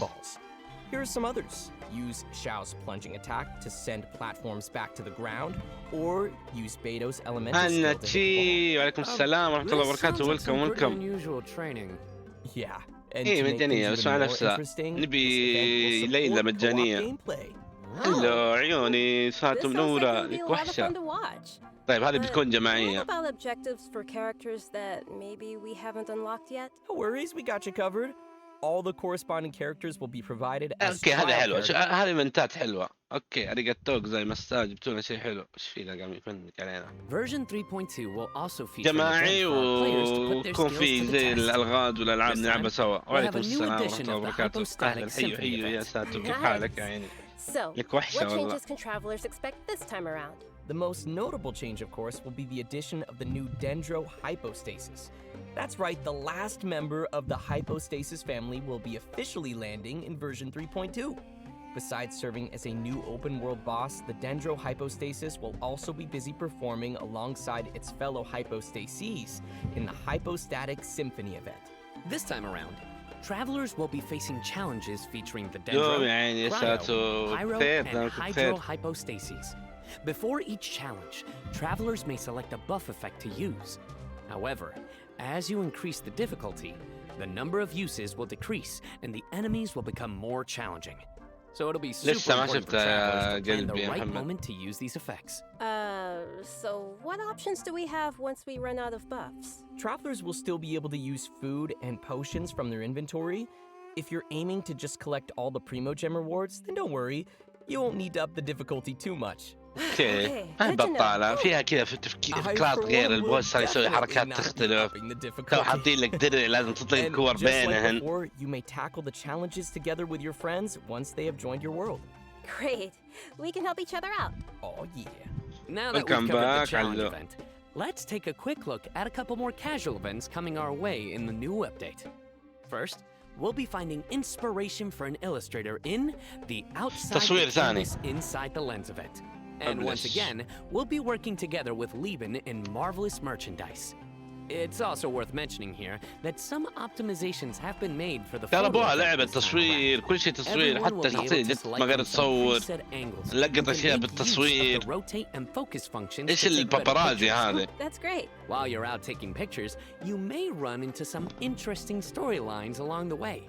[SPEAKER 6] Here are some others. Use Xiao's plunging attack to send platforms back to the ground, or use Beto's elemental skill to hit
[SPEAKER 1] وعليكم السلام ورحمة الله وبركاته. ويلكم.
[SPEAKER 6] Yeah.
[SPEAKER 1] مجانية بس مع نفسها. نبي ليلى مجانية. هلو عيوني صارت منورة لك وحشة. طيب هذه بتكون جماعية.
[SPEAKER 8] About objectives for characters that maybe we haven't unlocked yet?
[SPEAKER 6] No worries, we got you covered. all the corresponding characters will be provided as
[SPEAKER 1] اوكي هذا
[SPEAKER 6] trial
[SPEAKER 1] حلو،
[SPEAKER 6] characters.
[SPEAKER 1] هذه ايفنتات حلوه. اوكي اريجاتوك زي مساج، جبتونا شيء حلو. ايش في ذا قام يفنك علينا؟
[SPEAKER 9] Version 3.2 will also feature an
[SPEAKER 1] جماعي
[SPEAKER 9] event for our players to put their
[SPEAKER 1] ويكون
[SPEAKER 9] skills
[SPEAKER 1] في
[SPEAKER 9] to the
[SPEAKER 1] زي
[SPEAKER 9] test.
[SPEAKER 1] الالغاز والالعاب
[SPEAKER 9] This
[SPEAKER 1] نلعبها
[SPEAKER 9] time,
[SPEAKER 1] سوا.
[SPEAKER 9] we'll have
[SPEAKER 1] وعليكم
[SPEAKER 9] a new
[SPEAKER 1] السلام ورحمه
[SPEAKER 9] edition
[SPEAKER 1] الله
[SPEAKER 9] of the
[SPEAKER 1] وبركاته.
[SPEAKER 9] Hypostatic
[SPEAKER 1] اهلا حيو
[SPEAKER 9] Symphony
[SPEAKER 1] حيو يا
[SPEAKER 9] event.
[SPEAKER 1] ساتر كيف
[SPEAKER 8] Nice.
[SPEAKER 1] حالك يا عيني؟
[SPEAKER 8] So,
[SPEAKER 1] لك وحشه
[SPEAKER 8] what
[SPEAKER 1] والله.
[SPEAKER 8] changes can travelers expect this time around?
[SPEAKER 6] The most notable change, of course, will be the addition of the new Dendro Hypostasis. That's right, the last member of the Hypostasis family will be officially landing in version 3.2. Besides serving as a new open-world boss, the Dendro Hypostasis will also be busy performing alongside its fellow Hypostases in the Hypostatic Symphony event.
[SPEAKER 9] This time around, travelers will be facing challenges featuring the
[SPEAKER 1] يوم
[SPEAKER 9] Dendro,
[SPEAKER 1] يا عيني يا
[SPEAKER 9] Cryo,
[SPEAKER 1] ساتر
[SPEAKER 9] Pyro,
[SPEAKER 1] كثير
[SPEAKER 9] and
[SPEAKER 1] كثير.
[SPEAKER 9] Hydro Hypostases. Before each challenge, travelers may select a buff effect to use. However, as you increase the difficulty, the number of uses will decrease and the enemies will become more challenging. So it'll be super
[SPEAKER 1] لسه ما
[SPEAKER 9] important for
[SPEAKER 1] شفتها يا
[SPEAKER 9] travelers to plan
[SPEAKER 1] قلبي
[SPEAKER 9] the
[SPEAKER 1] يا
[SPEAKER 9] right
[SPEAKER 1] محمد.
[SPEAKER 9] moment to use these effects.
[SPEAKER 8] So what options do we have once we run out of buffs?
[SPEAKER 6] Travelers will still be able to use food and potions from their inventory. If you're aiming to just collect all the Primo Gem rewards, then don't worry, you won't need to up the difficulty too much.
[SPEAKER 1] اوكي
[SPEAKER 8] Okay,
[SPEAKER 1] هاي
[SPEAKER 8] good to know.
[SPEAKER 1] بطالة فيها كذا في فكرات
[SPEAKER 6] for
[SPEAKER 1] غير.
[SPEAKER 6] one
[SPEAKER 1] البوس
[SPEAKER 6] will
[SPEAKER 1] صار يسوي
[SPEAKER 6] definitely
[SPEAKER 1] حركات
[SPEAKER 6] not be
[SPEAKER 1] تختلف.
[SPEAKER 6] upping the
[SPEAKER 1] تو
[SPEAKER 6] difficulty.
[SPEAKER 1] حاطين لك درع لازم تطلق
[SPEAKER 6] And
[SPEAKER 1] الكور
[SPEAKER 6] just like
[SPEAKER 1] بينهن.
[SPEAKER 6] before, you may tackle the challenges together with your friends once they have joined your world.
[SPEAKER 8] Great. We can help each other out.
[SPEAKER 6] Oh yeah.
[SPEAKER 9] Now that
[SPEAKER 1] Welcome
[SPEAKER 9] we've covered
[SPEAKER 1] back,
[SPEAKER 9] the challenge
[SPEAKER 1] Aldo.
[SPEAKER 9] event, let's take a quick look at a couple more casual events coming our way in the new update. First, we'll be finding inspiration for an illustrator in the Outside
[SPEAKER 1] تصوير
[SPEAKER 9] the
[SPEAKER 1] ثاني.
[SPEAKER 9] Canvas Inside the Lens event. And once
[SPEAKER 1] Publish.
[SPEAKER 9] again, we'll be working together with Lieben in Marvelous Merchandise. It's also worth mentioning here that some optimizations have been made for the
[SPEAKER 1] ترى
[SPEAKER 9] photo
[SPEAKER 1] ابغى
[SPEAKER 9] effect
[SPEAKER 1] لعبة
[SPEAKER 9] this time
[SPEAKER 1] تصوير،
[SPEAKER 9] around.
[SPEAKER 1] كل شيء تصوير،
[SPEAKER 9] Everyone will
[SPEAKER 1] حتى
[SPEAKER 9] be able
[SPEAKER 1] شخصية
[SPEAKER 9] to
[SPEAKER 1] جت
[SPEAKER 9] select
[SPEAKER 1] ما
[SPEAKER 9] from
[SPEAKER 1] قدرت
[SPEAKER 9] some
[SPEAKER 1] تصور.
[SPEAKER 9] preset angles
[SPEAKER 1] لقط
[SPEAKER 9] and
[SPEAKER 1] أشياء
[SPEAKER 9] make use
[SPEAKER 1] بالتصوير.
[SPEAKER 9] of the rotate and focus functions
[SPEAKER 1] ايش
[SPEAKER 9] to take better
[SPEAKER 1] البابارازي
[SPEAKER 9] pictures.
[SPEAKER 1] هذه؟
[SPEAKER 8] That's great.
[SPEAKER 9] While you're out taking pictures, you may run into some interesting storylines along the way.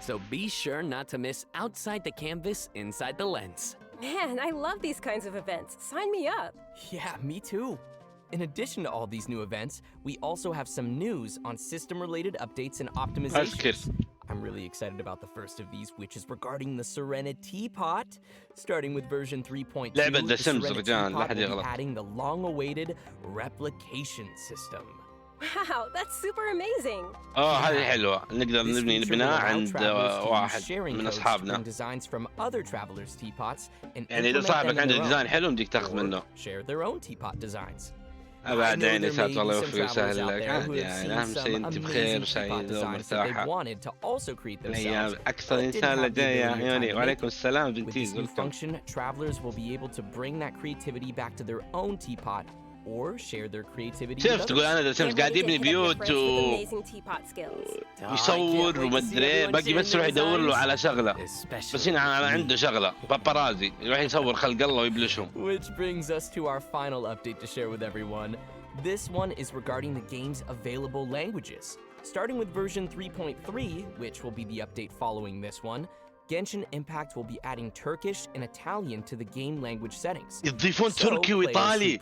[SPEAKER 9] So be sure not to miss Outside the Canvas Inside the Lens.
[SPEAKER 8] Man, I love these kinds of events. Sign me up.
[SPEAKER 6] Yeah, me too. In addition to all these new events, we also have some news on system-related updates and optimizations. I'm really excited about the first of these, which is regarding the Serenity Pot. Starting with version 3.2,
[SPEAKER 1] لعبة
[SPEAKER 6] the
[SPEAKER 1] The Sims
[SPEAKER 6] Serenity
[SPEAKER 1] رجال، لا
[SPEAKER 6] Pot
[SPEAKER 1] أحد
[SPEAKER 6] will be
[SPEAKER 1] يغلط.
[SPEAKER 6] adding the long-awaited replication system.
[SPEAKER 8] Wow, that's super amazing.
[SPEAKER 1] هذه حلوة. نقدر
[SPEAKER 6] This
[SPEAKER 1] نبني
[SPEAKER 6] feature will
[SPEAKER 1] البناء
[SPEAKER 6] allow
[SPEAKER 1] عند
[SPEAKER 6] travelers to use
[SPEAKER 1] واحد
[SPEAKER 6] sharing
[SPEAKER 1] من
[SPEAKER 6] codes to
[SPEAKER 1] أصحابنا.
[SPEAKER 6] bring designs from other travelers' teapots and
[SPEAKER 1] يعني إذا
[SPEAKER 6] implement
[SPEAKER 1] صاحبك
[SPEAKER 6] them in
[SPEAKER 1] عنده
[SPEAKER 6] their own,
[SPEAKER 1] ديزاين حلو بدك تاخذ
[SPEAKER 6] or
[SPEAKER 1] منه.
[SPEAKER 6] share their own teapot designs.
[SPEAKER 1] أبعد
[SPEAKER 6] I know
[SPEAKER 1] عيني
[SPEAKER 6] there
[SPEAKER 1] ساتر
[SPEAKER 6] may
[SPEAKER 1] الله
[SPEAKER 6] be some
[SPEAKER 1] يوفقك
[SPEAKER 6] travelers
[SPEAKER 1] ويسهل
[SPEAKER 6] out
[SPEAKER 1] لك.
[SPEAKER 6] there who
[SPEAKER 1] عادي
[SPEAKER 6] have
[SPEAKER 1] يعني
[SPEAKER 6] seen
[SPEAKER 1] أهم شيء
[SPEAKER 6] some
[SPEAKER 1] أنت بخير
[SPEAKER 6] amazing teapot
[SPEAKER 1] وسعيدة
[SPEAKER 6] designs that they
[SPEAKER 1] ومرتاحة.
[SPEAKER 6] wanted to also create themselves.
[SPEAKER 1] الأيام أكثر
[SPEAKER 6] but didn't
[SPEAKER 1] إنسان
[SPEAKER 6] have the
[SPEAKER 1] لدي يا
[SPEAKER 6] ability or time
[SPEAKER 1] عيوني.
[SPEAKER 6] to make
[SPEAKER 1] وعليكم
[SPEAKER 6] it.
[SPEAKER 1] السلام
[SPEAKER 6] With this
[SPEAKER 1] بنتيز.
[SPEAKER 6] new
[SPEAKER 1] welcome.
[SPEAKER 6] function, travelers will be able to bring that creativity back to their own teapot or share their creativity with
[SPEAKER 1] شفت تقول
[SPEAKER 6] others.
[SPEAKER 1] أنا The Sims
[SPEAKER 8] Can't
[SPEAKER 1] قاعد
[SPEAKER 8] wait to
[SPEAKER 1] يبني
[SPEAKER 8] hit up your
[SPEAKER 1] بيوت
[SPEAKER 8] friends with amazing teapot skills.
[SPEAKER 1] ويصور ومدري باقي بس يروح يدور له على شغلة. بس هنا عنده شغلة بابارازي يروح يصور خلق الله ويبلشهم.
[SPEAKER 6] Which brings us to our final update to share with everyone. This one is regarding the game's available languages. Starting with version 3.3, which will be the update following this one, Genshin Impact will be adding Turkish and Italian to the game language settings.
[SPEAKER 1] يضيفون تركي وإيطالي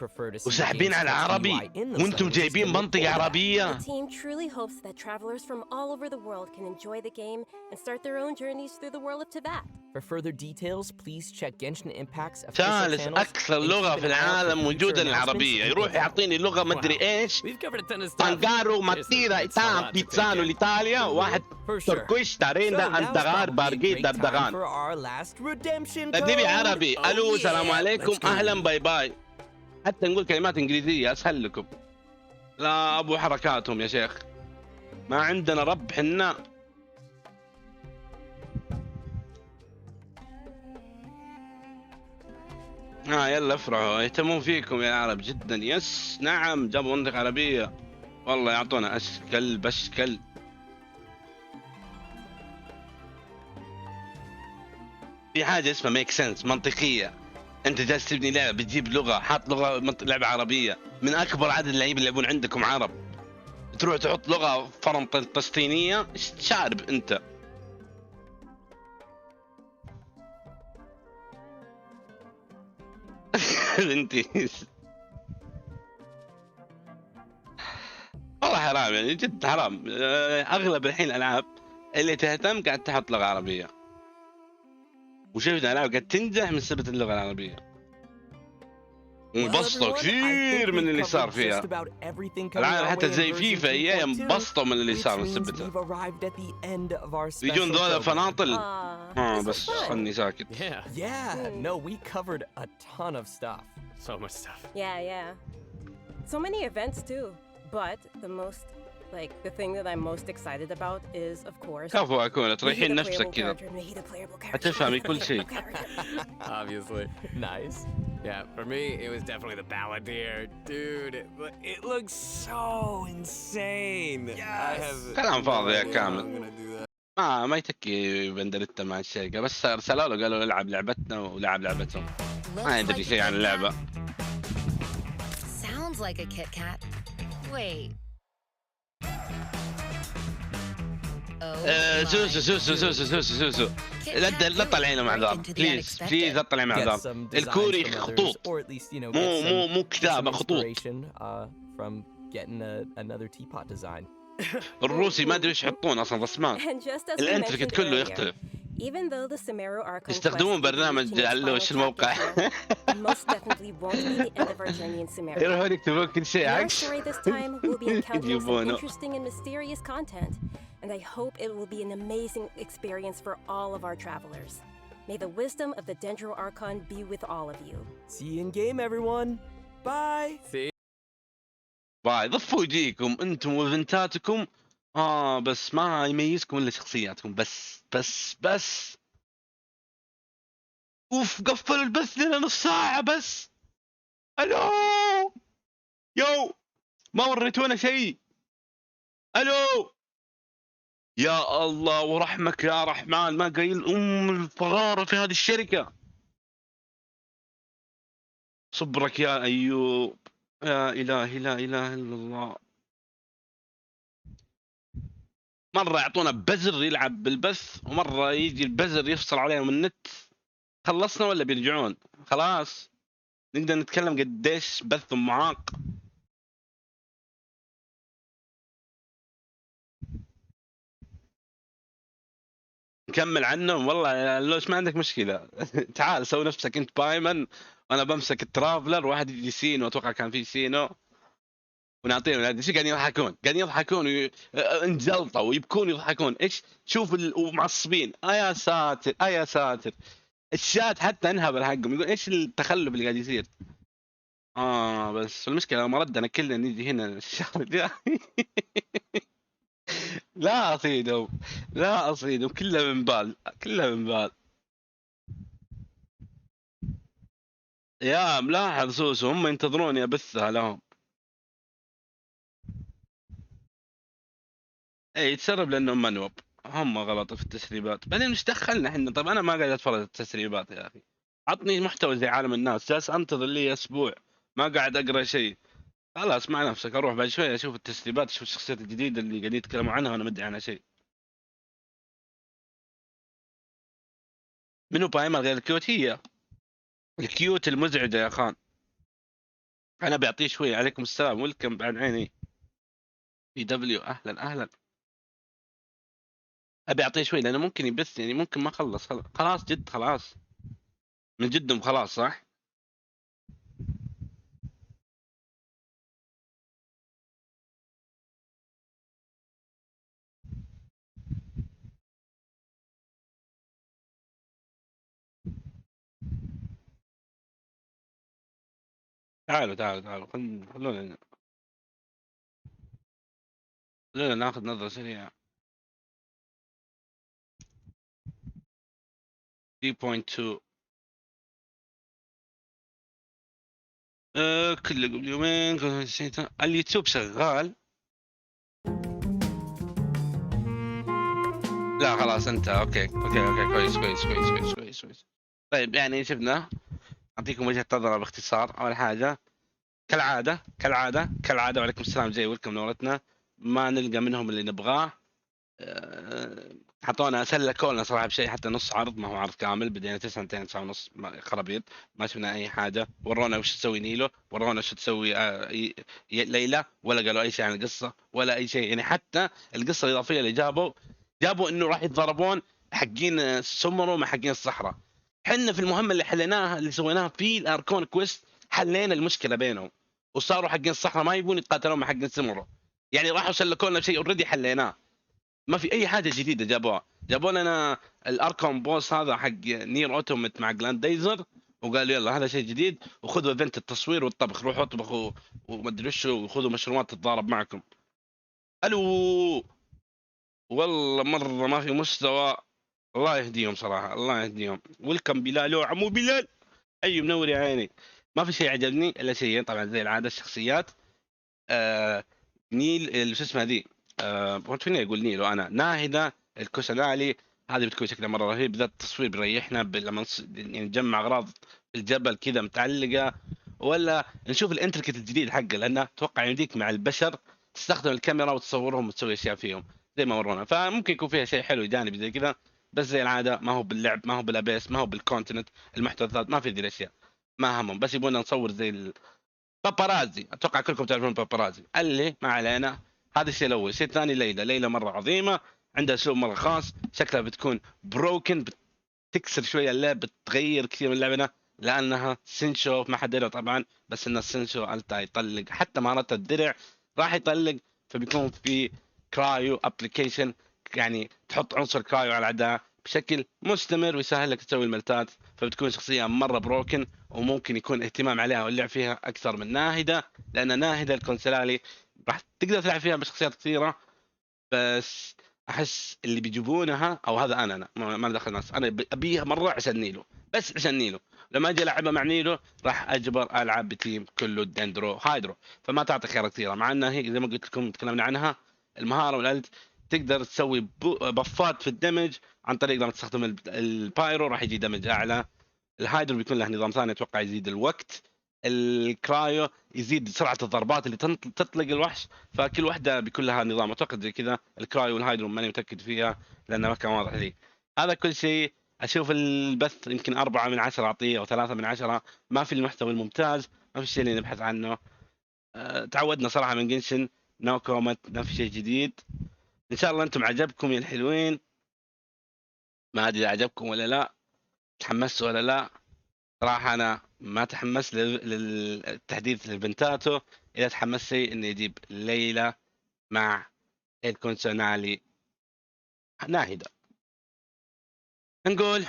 [SPEAKER 1] وساحبين على عربي وانتم جايبين منطقة عربية.
[SPEAKER 8] The team truly hopes that travelers from all over the world can enjoy the game and start their own journeys through the world of Tibet.
[SPEAKER 6] For further details, please check Genshin Impact's official
[SPEAKER 1] ثالث
[SPEAKER 6] channels.
[SPEAKER 1] أكثر
[SPEAKER 6] and
[SPEAKER 1] لغة
[SPEAKER 6] keep
[SPEAKER 1] في
[SPEAKER 6] an eye out for
[SPEAKER 1] العالم
[SPEAKER 6] future
[SPEAKER 1] موجودة
[SPEAKER 6] announcements
[SPEAKER 1] العربية.
[SPEAKER 6] and
[SPEAKER 1] يروح يعطيني لغة مدري إيش.
[SPEAKER 9] We've covered a ton of stuff.
[SPEAKER 1] طنقارو
[SPEAKER 9] Seriously,
[SPEAKER 1] ماتيرا
[SPEAKER 9] it's a
[SPEAKER 1] إيطان
[SPEAKER 9] lot to
[SPEAKER 1] بيتزانو
[SPEAKER 9] take in.
[SPEAKER 1] الإيطاليا واحد
[SPEAKER 6] For sure.
[SPEAKER 1] تركيش تاريندا
[SPEAKER 6] So now's
[SPEAKER 1] أندغار
[SPEAKER 6] probably a
[SPEAKER 1] بارقي
[SPEAKER 6] great time
[SPEAKER 1] دردغان.
[SPEAKER 6] for our last redemption
[SPEAKER 1] نديبي
[SPEAKER 6] code.
[SPEAKER 1] عربي.
[SPEAKER 6] Oh
[SPEAKER 1] ألو
[SPEAKER 6] yeah,
[SPEAKER 1] السلام عليكم
[SPEAKER 6] let's go.
[SPEAKER 1] أهلا باي باي. حتى نقول كلمات إنجليزية أسهل لكم. لا أبو حركاتهم يا شيخ. ما عندنا رب حنا. يلا افرحوا يهتمون فيكم يا عرب جدا. يس نعم جابوا منطقة عربية والله يعطونا اشكال بشكل. في حاجة اسمها ميك سنس منطقية. انت جالس تبني لعبة بتجيب لغة حاط لغة لعبة عربية من اكبر عدد اللعيبة اللي يلعبون عندكم عرب. تروح تحط لغة فرم فلسطينية شارب انت. بنتي والله حرام يعني جد حرام. اغلب الحين الالعاب اللي تهتم قاعد تحط لغه عربيه، وشفنا العاب قاعد تنجح من سبب اللغه العربيه. انبسطوا كثير من اللي صار فيها. العالم حتى زي فيفا اياه انبسطوا من اللي صار من سبته. يجون ذولا فناطل. بس خلني ساكت.
[SPEAKER 6] No, we covered a ton of stuff.
[SPEAKER 9] So much stuff.
[SPEAKER 8] Yeah. So many events too. But the thing that I'm most excited about is, of course,
[SPEAKER 1] كفو أكون تريحين نفسك كذا هتفهمي كل شيء.
[SPEAKER 9] Obviously.
[SPEAKER 6] Nice.
[SPEAKER 9] Yeah, for me, it was definitely the Balladeer. Dude, it looks so insane. Yes.
[SPEAKER 1] كلام فاضي يا كامل. ما يتكي بندريتا مع الشركة، بس ارسلوا له قالوا العب لعبتنا ولعب لعبتهم. ما يدري شيء عن اللعبة.
[SPEAKER 10] Sounds like a Kit Kat. Wait.
[SPEAKER 1] سوسو لا تطلعينا مع بعض بليز لا تطلعي مع بعض. الكوري خطوط مو كتابة خطوط. الروسي ما ادري ايش يحطون اصلا رسمات. الانتركت كله يختلف. يستخدمون برنامج على وش الموقع. يروحون يكتبون كل شيء عكس. يجيبونه.
[SPEAKER 8] And I hope it will be an amazing experience for all of our travelers. May the wisdom of the Dendro Archon be with all of you.
[SPEAKER 6] See you in game, everyone. Bye.
[SPEAKER 9] See.
[SPEAKER 1] باي. ضفوا يجيكم انتم وايفنتاتكم. بس ما يميزكم الا شخصياتكم. بس اوف قفلوا البث لنا نص ساعة بس. الو يو ما وريتونا شيء. الو يا الله ورحمك يا رحمن، ما قايل الفغارة في هذه الشركة. صبرك يا أيوب. يا إلهي لا إله إلا الله. مرة يعطونا بزر يلعب بالبث، ومرة يجي البزر يفصل عليهم النت. خلصنا ولا بيرجعون؟ خلاص نقدر نتكلم قديش بث معاق. نكمل عنهم والله. لوش ما عندك مشكلة. تعال سوي نفسك انت بايمن وانا بمسك الترافلر، واحد يجي سينو، اتوقع كان في سينو، ونعطيهم شو قاعدين يضحكون انجلطوا ويبكون يضحكون. ايش شوف ومعصبين. يا ساتر يا ساتر. الشات حتى انهبل حقهم يقول ايش التخلف اللي قاعد يصير. بس المشكلة لما ردنا كلنا نيجي هنا الشهر الجاي. لا أصيدهم كلها من بال. يا ملاحظ سوسو هم ينتظروني أبثها لهم. يتسرب لأنهم منوب، هم غلطوا في التسريبات. بعدين مش دخلنا احنا. طب أنا ما قاعد أتفرج التسريبات يا أخي. عطني محتوى زي عالم الناس. جالس أنتظر لي أسبوع ما قاعد أقرأ شيء. خلاص مع نفسك. أروح بعد شوية أشوف التسريبات، أشوف الشخصيات الجديدة اللي قاعدين يتكلموا عنها وأنا مدري عنها شيء. منو بايمر غير الكيوت؟ هي الكيوت المزعجة يا خان. أنا بعطيه شوية. عليكم السلام ويلكم بعد عيني. بي دبليو أهلا. أبي أعطيه شوي لأنه ممكن يبث، يعني ممكن ما خلاص جد خلاص من جدهم خلاص صح. تعالوا خلونا ناخذ نظرة سريعة. 3.2 كله قبل يومين اليوتيوب شغال. لا خلاص انت اوكي كويس. طيب يعني شفنا. اعطيكم وجهة نظر باختصار. اول حاجة كالعادة وعليكم السلام زي ويلكم نورتنا. ما نلقى منهم اللي نبغاه. حطونا سلكونا صراحة بشيء حتى نص عرض، ما هو عرض كامل. بدينا 9 خرابيط، ما شفنا أي حاجة. ورونا وش تسوي نيلو، ورونا وش تسوي ليلى، ولا قالوا أي شيء عن القصة ولا أي شيء. يعني حتى القصة الإضافية اللي جابوا جابوا انه راح يتضاربون حقين سمرو مع حقين الصحراء. حنا في المهمه اللي حليناها اللي سويناها في الاركون كويست حلينا المشكله بينهم، وصاروا حقين الصحراء ما يبون يتقاتلون مع حقين سمرو. يعني راحوا سلكوا لنا شيء اوريدي حليناه، ما في اي حاجه جديده جابوها. جابوا لنا الاركون بوس هذا حق نير اوتومات مع جلاندايزر، وقالوا يلا هذا شيء جديد، وخذوا ايفنت التصوير والطبخ، روحوا اطبخوا ومدري وش، وخذوا مشرومات تتضارب معكم. الو والله مره ما في مستوى. الله يهديهم صراحه، الله يهديهم. ويلكم بلال وعمو بلال، اي منور يا عيني. ما في شيء عجبني الا شيئين طبعا زي العاده، الشخصيات. نيل شو اسمها ذي، كنت فيني اقول نيل وانا ناهدة الكوسنالي، هذه بتكون شكلها مره رهيب، بالذات التصوير بيريحنا لما يعني نجمع اغراض في الجبل كذا متعلقه، ولا نشوف الانتركت الجديد حقه، لانه اتوقع يمديك مع البشر تستخدم الكاميرا وتصورهم وتسوي اشياء فيهم زي ما ورونا، فممكن يكون فيها شيء حلو جانبي زي كذا. بس زي العاده ما هو باللعب، ما هو بالابيس، ما هو بالكونتنت، المحتويات ما في ذي الاشياء، ما همهم، بس يبغون نصور زي بابارازي. اتوقع كلكم تعرفون بابارازي، اللي ما علينا. هذا الشيء الاول. الشيء الثاني ليلى مره عظيمه، عندها اسلوب مره خاص، شكلها بتكون بروكن، بتكسر شويه اللعب، بتغير كثير من لعبنا، لانها سينشو ما حد يدري طبعا، بس ان السينشو التا يطلق حتى مهارات الدرع راح يطلق، فبيكون في كرايو ابلكيشن، يعني تحط عنصر كرايو على العداء بشكل مستمر ويسهل لك تسوي الملتات، فبتكون شخصيه مره بروكن، وممكن يكون اهتمام عليها واللعب فيها اكثر من ناهده، لان ناهده الكونسلالي راح تقدر تلعب فيها بشخصيات كثيره، بس احس اللي بيجيبونها، او هذا انا ما دخل ناس، انا ابيها مره عشان نيلو، بس عشان نيلو. لما اجي العبها مع نيلو راح اجبر العب بتيم كله دندرو هايدرو، فما تعطي خيار كثيره، مع انها هي زي ما قلت لكم تكلمنا عنها، المهاره والالت تقدر تسوي بفات في الدمج عن طريق لما تستخدم البايرو راح يجي دمج اعلى، الهايدرو بيكون له نظام ثاني اتوقع يزيد الوقت، الكرايو يزيد سرعه الضربات اللي تطلق الوحش، فكل واحده بيكون لها نظام اعتقد زي كذا، الكرايو والهايدرو ماني متاكد فيها لانه ما كان واضح لي. هذا كل شيء. اشوف البث يمكن 4 من 10 اعطيه او 3 من 10، ما في المحتوى الممتاز، ما في الشيء اللي نبحث عنه. تعودنا صراحه من جنشن، نو كومنت، ما في شيء جديد. ان شاء الله انتم عجبكم يا الحلوين، ما ادري عجبكم ولا لا، تحمستوا ولا لا. صراحة أنا ما تحمست للتحديث للبنتاتو، إذا تحمست إنه يجيب ليلى مع الكونسونالي ناهدة. نقول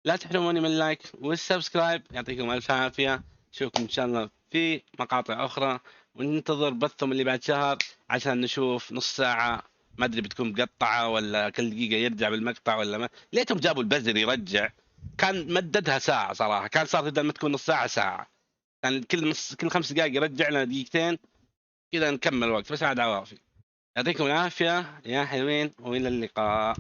[SPEAKER 1] لا تحرموني من اللايك والسبسكرايب، يعطيكم ألف عافية، نشوفكم إن شاء الله في مقاطع أخرى، وننتظر بثهم اللي بعد شهر عشان نشوف نص ساعة، ما أدري بتكون مقطعة ولا كل دقيقة يرجع بالمقطع ولا ما. ليتهم جابوا البزر يرجع، كان مددها ساعة صراحة، كان صار بدل ما تكون نص ساعة ساعة، كان كل 5 دقائق يرجع لنا دقيقتين كذا نكمل وقت، بس عاد عوافي. يعطيكم العافية يا حلوين، وإلى اللقاء.